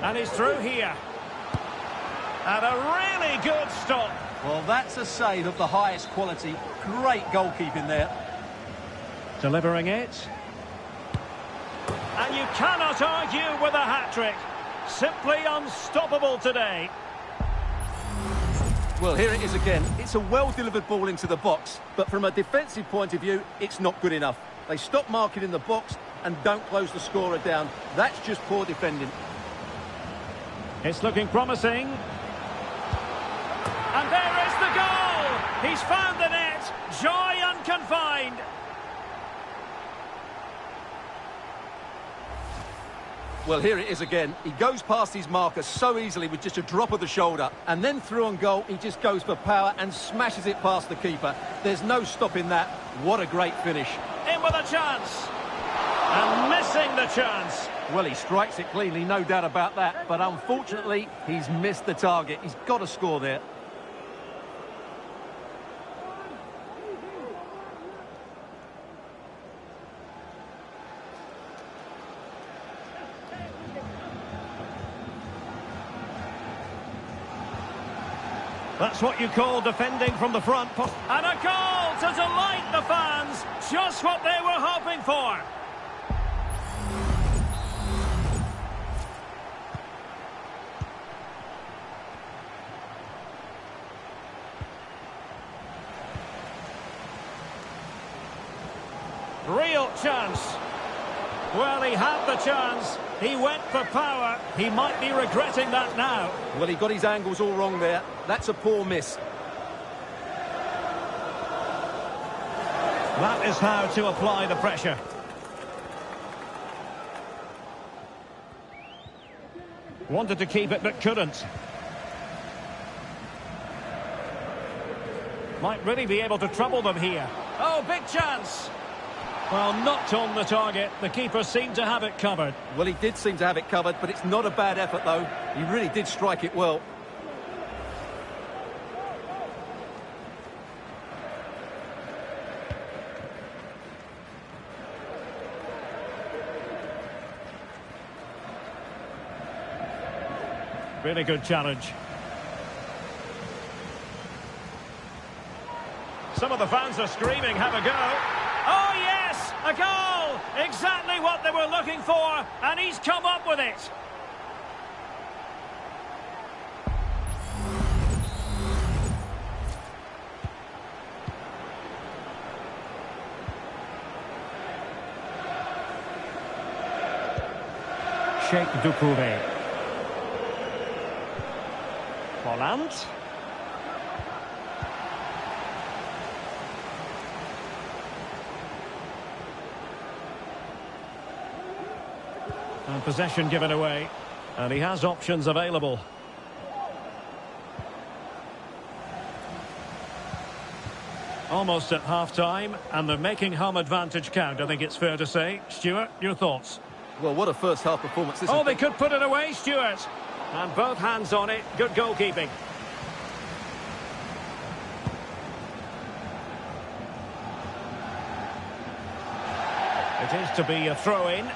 And he's through here. And a really good stop. Well, that's a save of the highest quality. Great goalkeeping there. Delivering it. And you cannot argue with a hat-trick. Simply unstoppable today. Well, here it is again. It's a well-delivered ball into the box, but from a defensive point of view, it's not good enough. They stop marking in the box and don't close the scorer down. That's just poor defending. It's looking promising. And there is the goal! He's found the net. Joy unconfined. Well, here it is again. He goes past his marker so easily with just a drop of the shoulder. And then through on goal, he just goes for power and smashes it past the keeper. There's no stopping that. What a great finish. In with a chance. And missing the chance. Well, he strikes it cleanly, no doubt about that. But unfortunately, he's missed the target. He's got to score there. That's what you call defending from the front. And a goal to delight the fans. Just what they were hoping for. Real chance. Well, he had the chance. He went for power. He might be regretting that now. Well, he got his angles all wrong there. That's a poor miss. That is how to apply the pressure. Wanted to keep it, but couldn't. Might really be able to trouble them here. Oh, big chance. Well, not on the target. The keeper seemed to have it covered. Well, he did seem to have it covered, but it's not a bad effort, though. He really did strike it well. Really good challenge. Some of the fans are screaming, have a go. Oh, yes! A goal! Exactly what they were looking for, and he's come up with it. Sheikh Doucouré. Holland. And possession given away. And he has options available. Almost at half-time, and they're making home advantage count, I think it's fair to say. Stuart, your thoughts? Well, what a first-half performance this Oh, has they been. could put it away, Stuart. And both hands on it. Good goalkeeping. It is to be a throw-in.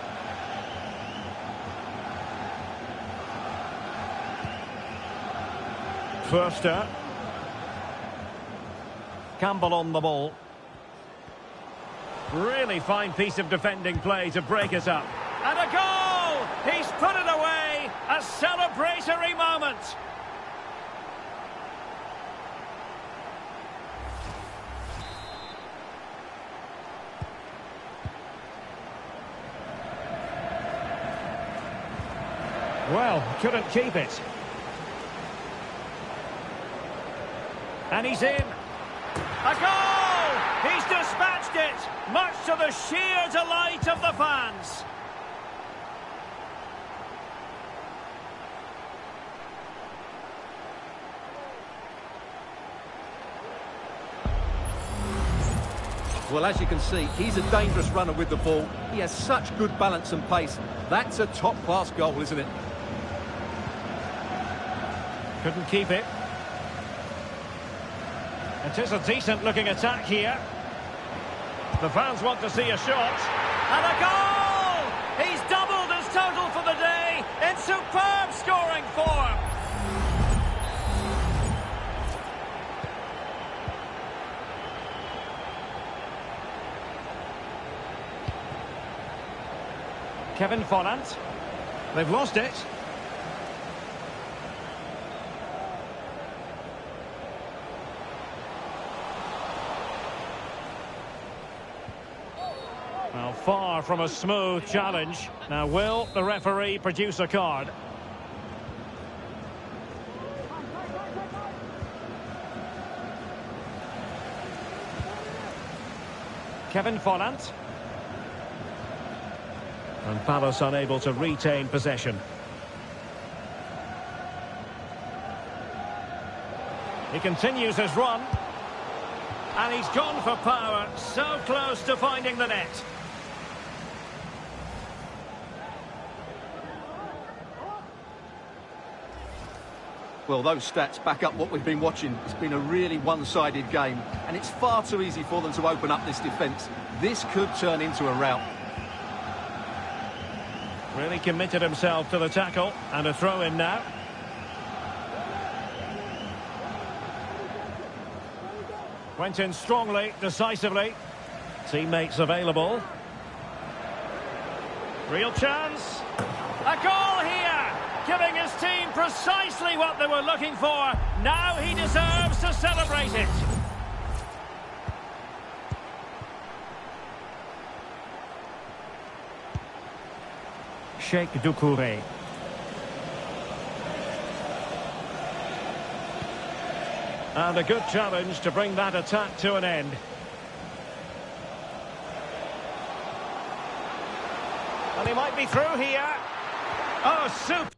Förster. Campbell on the ball. Really fine piece of defending play to break us up. And a goal! He's put it away! A celebratory moment! Well, couldn't keep it. And he's in. A goal! He's dispatched it, much to the sheer delight of the fans. Well, as you can see, he's a dangerous runner with the ball. He has such good balance and pace. That's a top-class goal, isn't it? Couldn't keep it. It is a decent-looking attack here. The fans want to see a shot. And a goal! He's doubled his total for the day in superb scoring form. Kevin Volland. They've lost it. Well, far from a smooth challenge. Now, will the referee produce a card? Kevin Volland. And Palace unable to retain possession. He continues his run. And he's gone for power, so close to finding the net. Well, those stats back up what we've been watching. It's been a really one-sided game, and it's far too easy for them to open up this defence. This could turn into a rout. Really committed himself to the tackle, and a throw-in now. Went in strongly, decisively. Teammates available. Real chance. A goal here! Giving his team precisely what they were looking for. Now he deserves to celebrate it. Sheikh Doucouré. And a good challenge to bring that attack to an end. And he might be through here. Oh, super.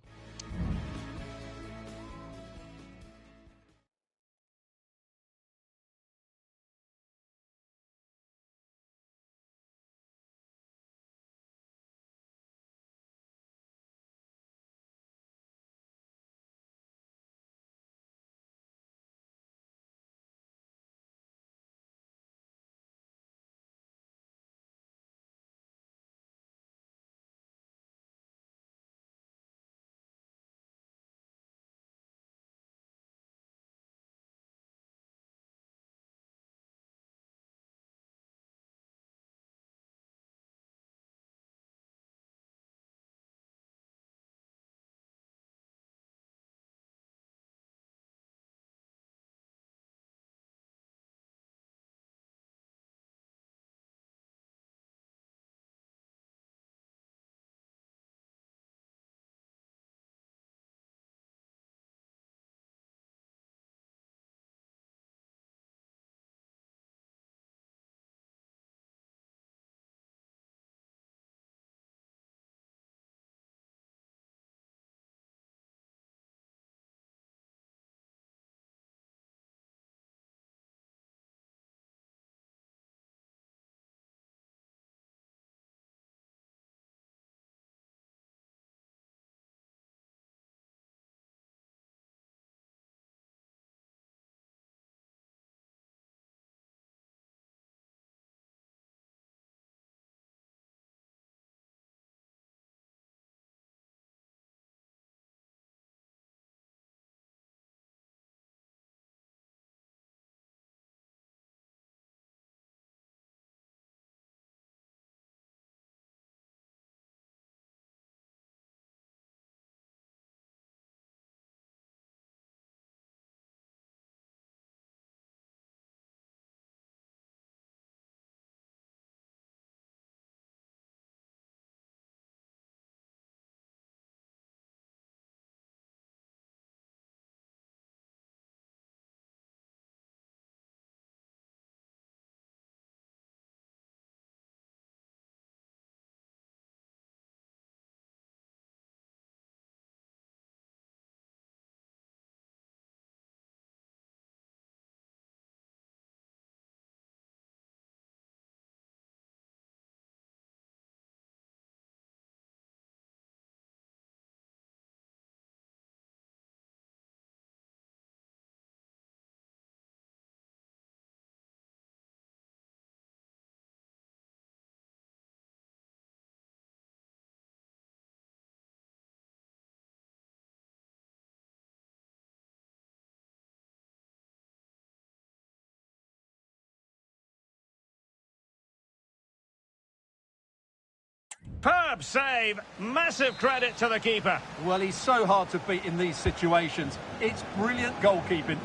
Superb save. Massive credit to the keeper. Well, he's so hard to beat in these situations. It's brilliant goalkeeping.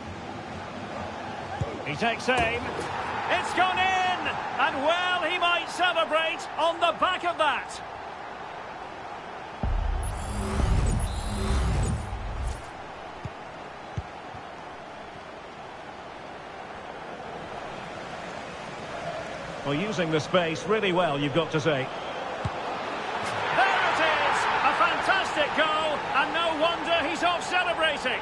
He takes aim. It's gone in! And well, he might celebrate on the back of that. Well, using the space really well, you've got to say. There it is! A fantastic goal, and no wonder he's off celebrating.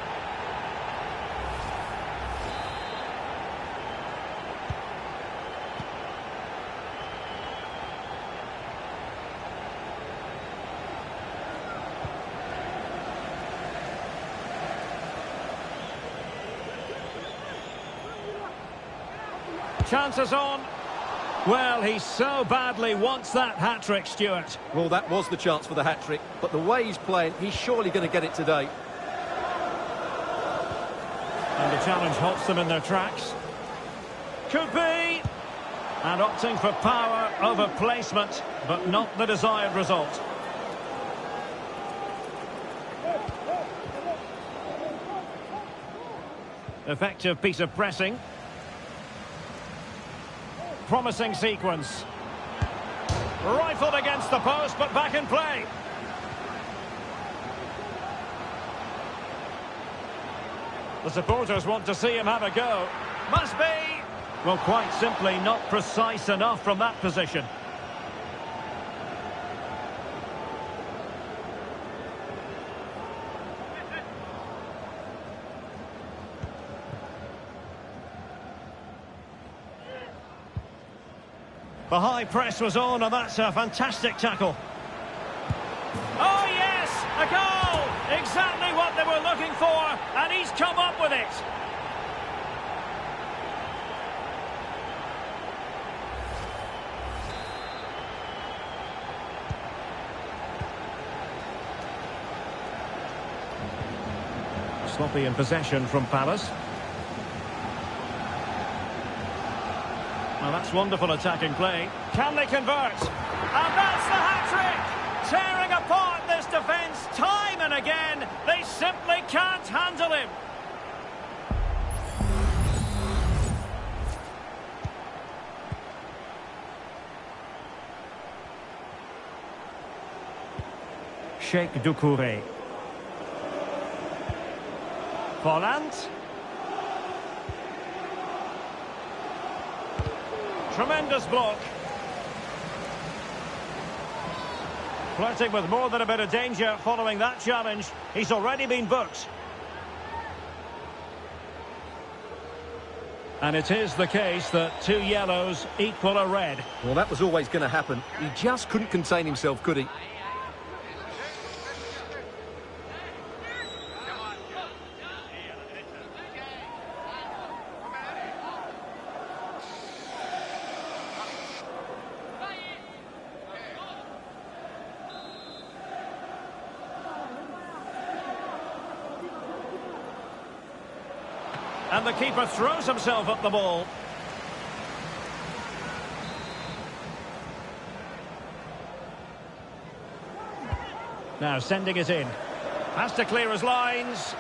Chances on. Well, he so badly wants that hat-trick, Stuart. Well, that was the chance for the hat-trick, but the way he's playing, he's surely going to get it today. And the challenge halts them in their tracks. Could be. And opting for power over placement, but not the desired result. Effective piece of pressing. Promising sequence. Rifled against the post, but back in play. The supporters want to see him have a go. Must be. Well, quite simply not precise enough from that position. The high press was on, and that's a fantastic tackle. Oh, yes! A goal! Exactly what they were looking for, and he's come up with it. Sloppy in possession from Palace. Well, that's wonderful attacking play. Can they convert? And that's the hat-trick! Tearing apart this defence time and again. They simply can't handle him. Sheikh Doucouré. Volland. Tremendous block. Flirting with more than a bit of danger following that challenge. He's already been booked. And it is the case that 2 yellows equal a red. Well, that was always going to happen. He just couldn't contain himself, could he? And the keeper throws himself at the ball. Now sending it in. Has to clear his lines.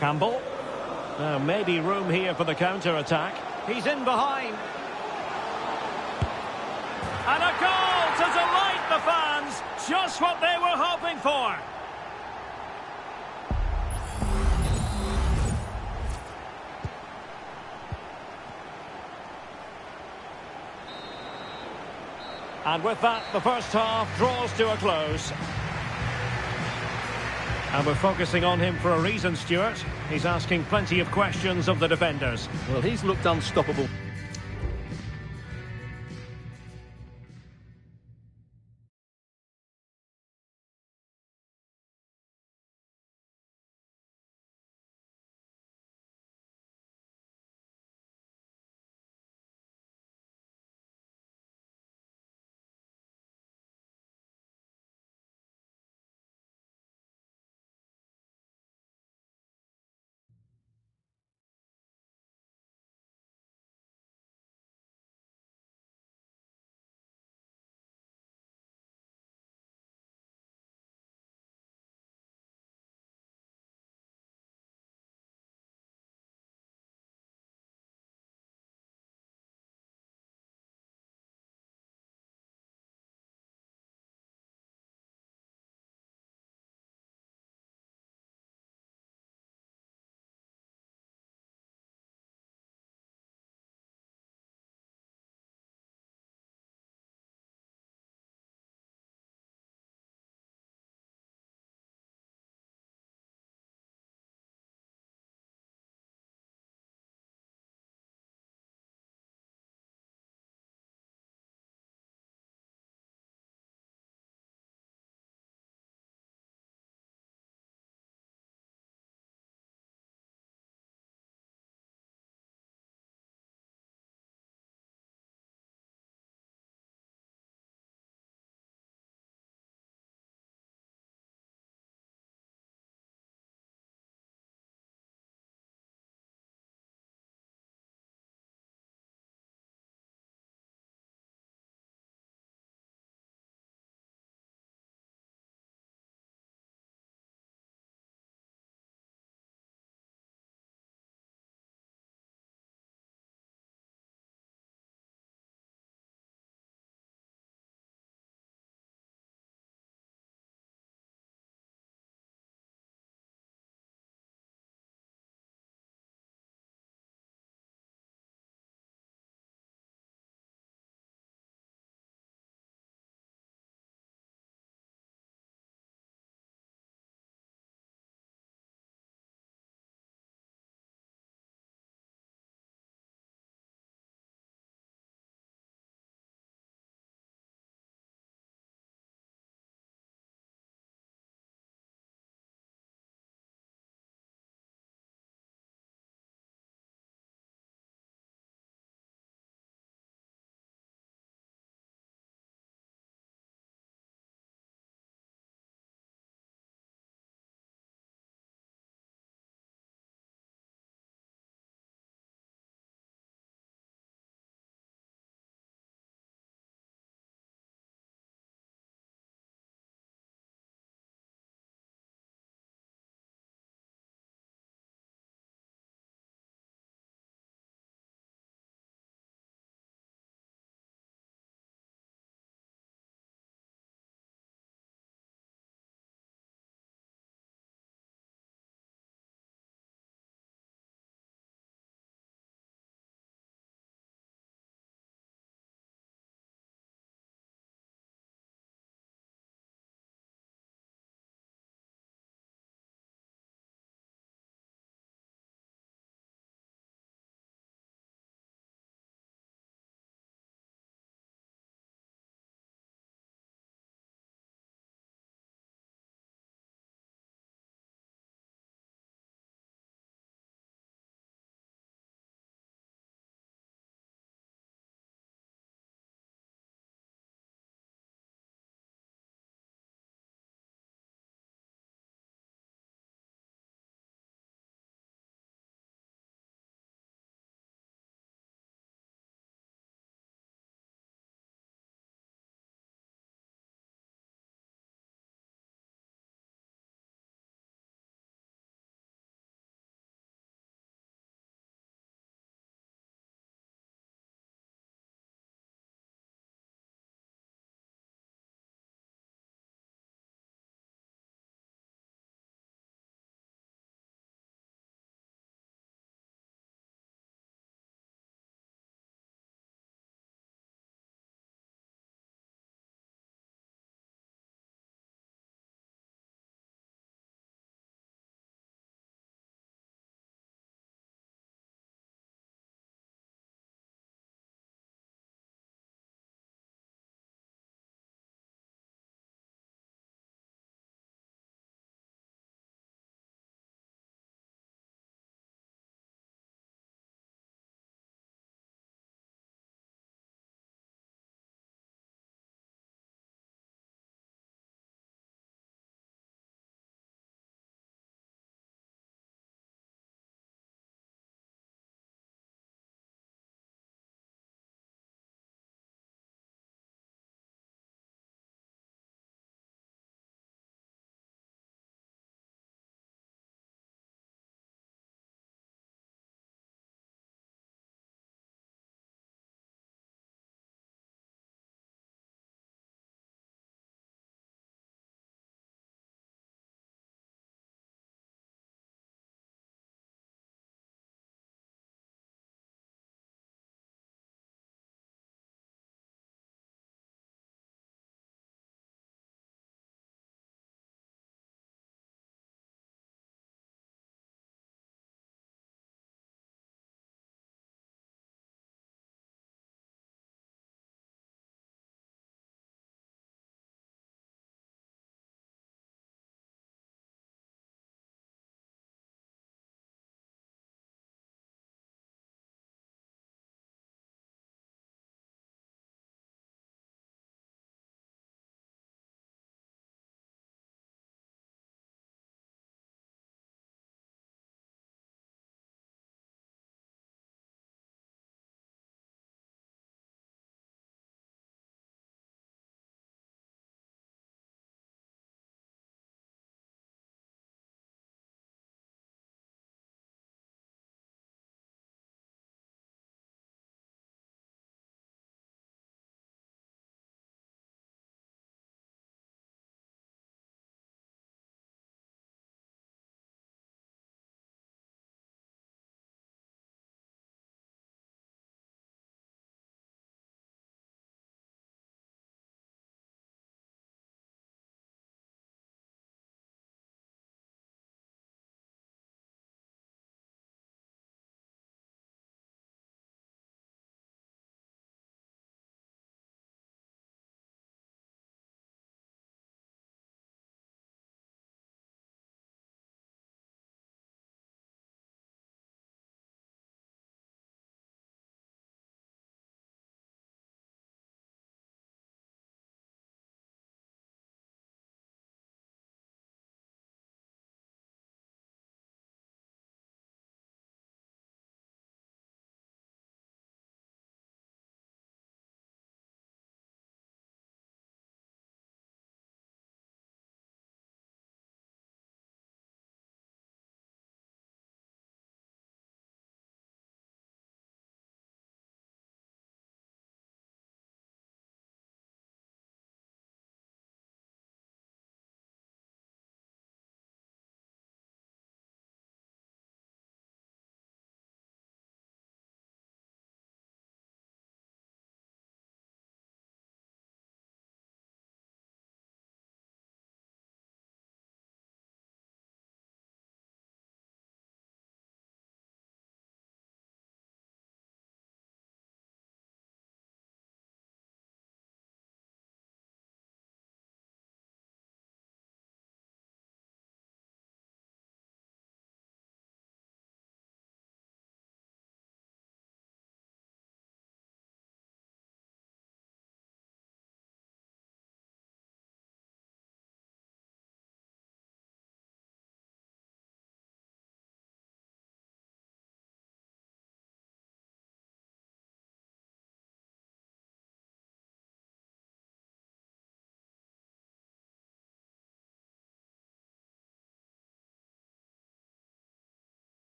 Campbell. Now maybe room here for the counter-attack. He's in behind. And a goal to delight the fans. Just what they were hoping for. And with that, the first half draws to a close. And we're focusing on him for a reason, Stuart. He's asking plenty of questions of the defenders. Well, he's looked unstoppable.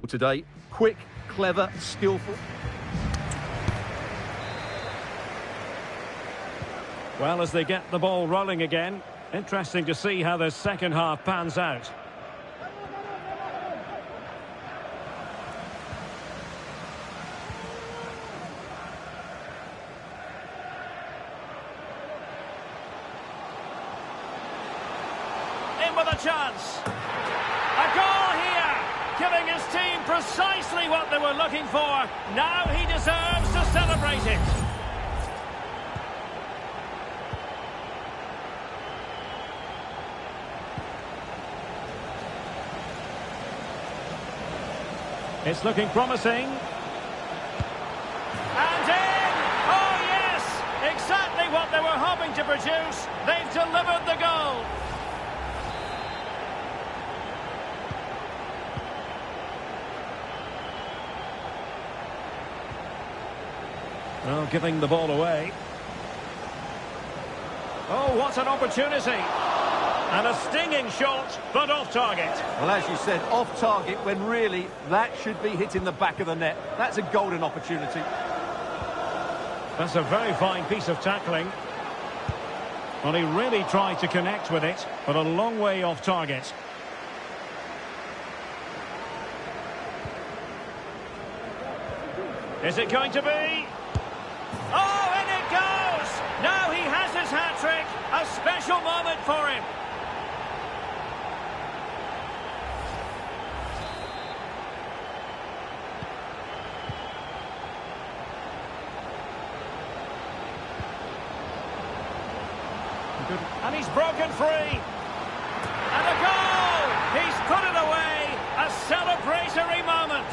Today, quick, clever, skillful. Well, as they get the ball rolling again, interesting to see how the second half pans out. In with a chance. A goal here, giving his team precisely what they were looking for. Now he deserves to celebrate it. It's looking promising. And in! Oh yes! Exactly what they were hoping to produce. They've delivered the goal. Well, giving the ball away. Oh, what an opportunity. And a stinging shot, but off target. Well, as you said, off target when really that should be hitting the back of the net. That's a golden opportunity. That's a very fine piece of tackling. Well, he really tried to connect with it, but a long way off target. Is it going to be? Oh, in it goes! Now he has his hat-trick. A special moment for him. And he's broken free. And a goal! He's put it away. A celebratory moment.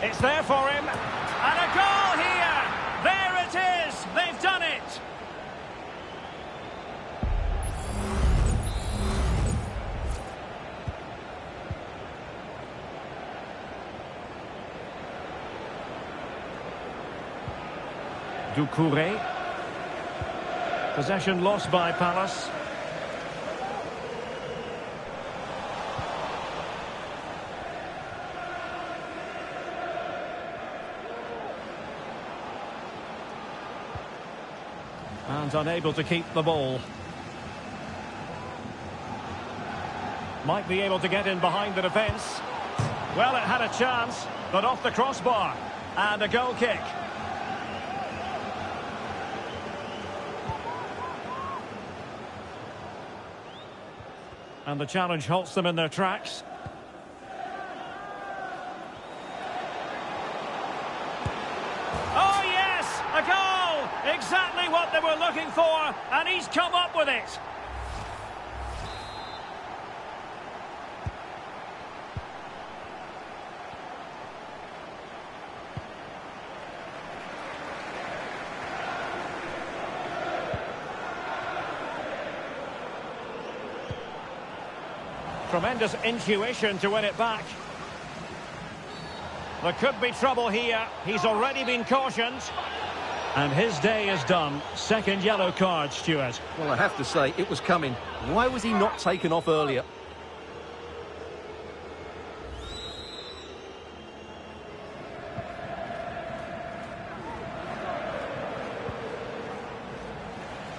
It's there for him. And a goal here. There it is. They've done it. Doucouré. Possession lost by Palace. And unable to keep the ball. Might be able to get in behind the defence. Well, it had a chance, but off the crossbar. And a goal kick. And the challenge halts them in their tracks. Oh, yes! A goal! Exactly what they were looking for, and he's come up with it. Tremendous intuition to win it back. There could be trouble here. He's already been cautioned. And his day is done. Second yellow card, Stuart. Well, I have to say, it was coming. Why was he not taken off earlier?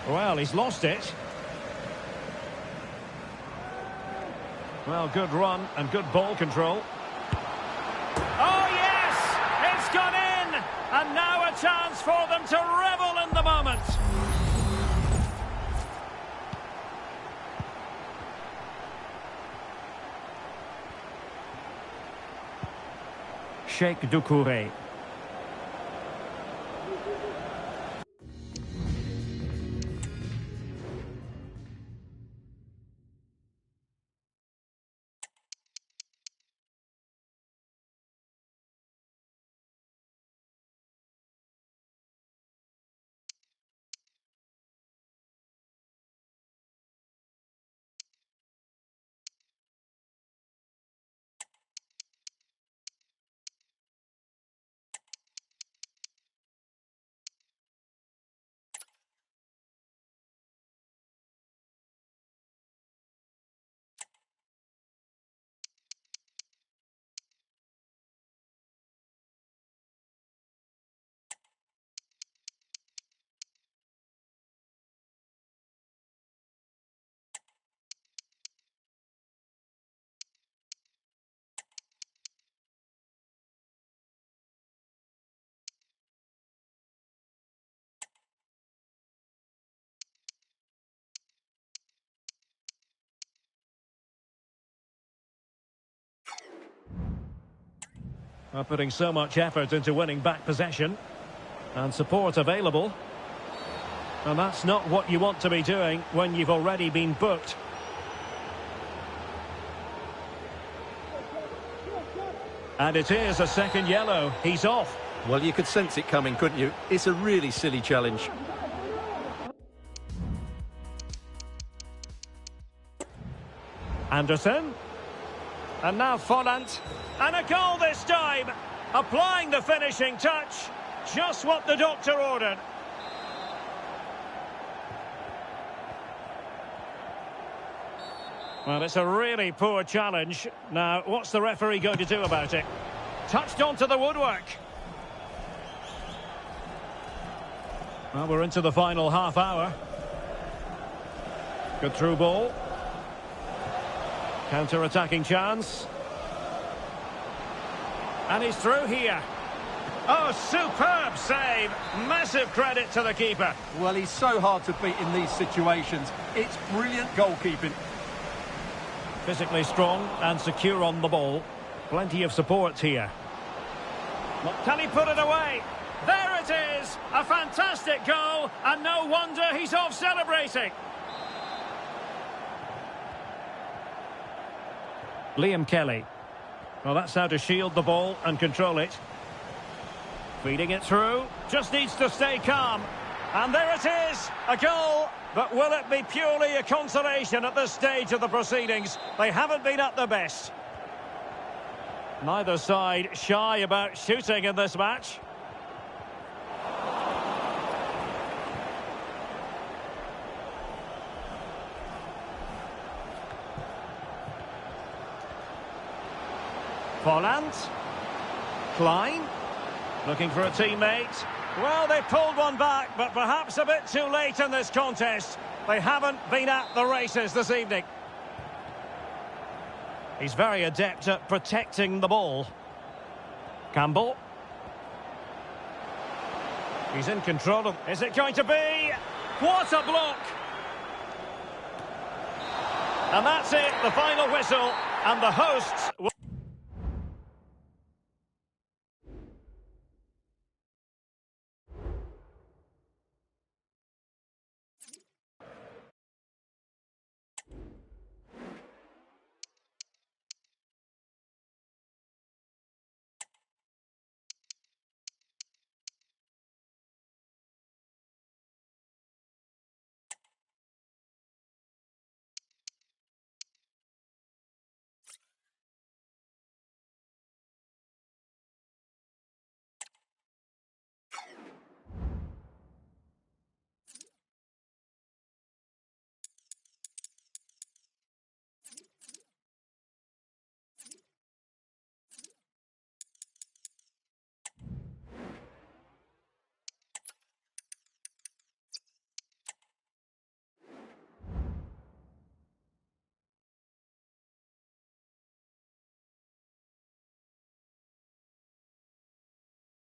Well, he's lost it. Well, good run and good ball control. Oh, yes! It's gone in! And now a chance for them to revel in the moment. Cheikh Doucouré. Are putting so much effort into winning back possession. And support available. And that's not what you want to be doing when you've already been booked. And it is a second yellow. He's off. Well, you could sense it coming, couldn't you? It's a really silly challenge. Anderson. And now Folland. And a goal this time. Applying the finishing touch. Just what the doctor ordered. Well, it's a really poor challenge. Now, what's the referee going to do about it? Touched onto the woodwork. Well, we're into the final half hour. Good through ball. Counter-attacking chance. And he's through here. Oh, superb save. Massive credit to the keeper. Well, he's so hard to beat in these situations. It's brilliant goalkeeping. Physically strong and secure on the ball. Plenty of support here. Can he put it away? There it is! A fantastic goal, and no wonder he's off celebrating. Liam Kelly. Well, that's how to shield the ball and control it. Feeding it through. Just needs to stay calm. And there it is! A goal! But will it be purely a consolation at this stage of the proceedings? They haven't been at their best. Neither side shy about shooting in this match. Folland. Klein. Looking for a teammate. Well, they pulled one back, but perhaps a bit too late in this contest. They haven't been at the races this evening. He's very adept at protecting the ball. Campbell. He's in control of... Is it going to be? What a block! And that's it, the final whistle. And the hosts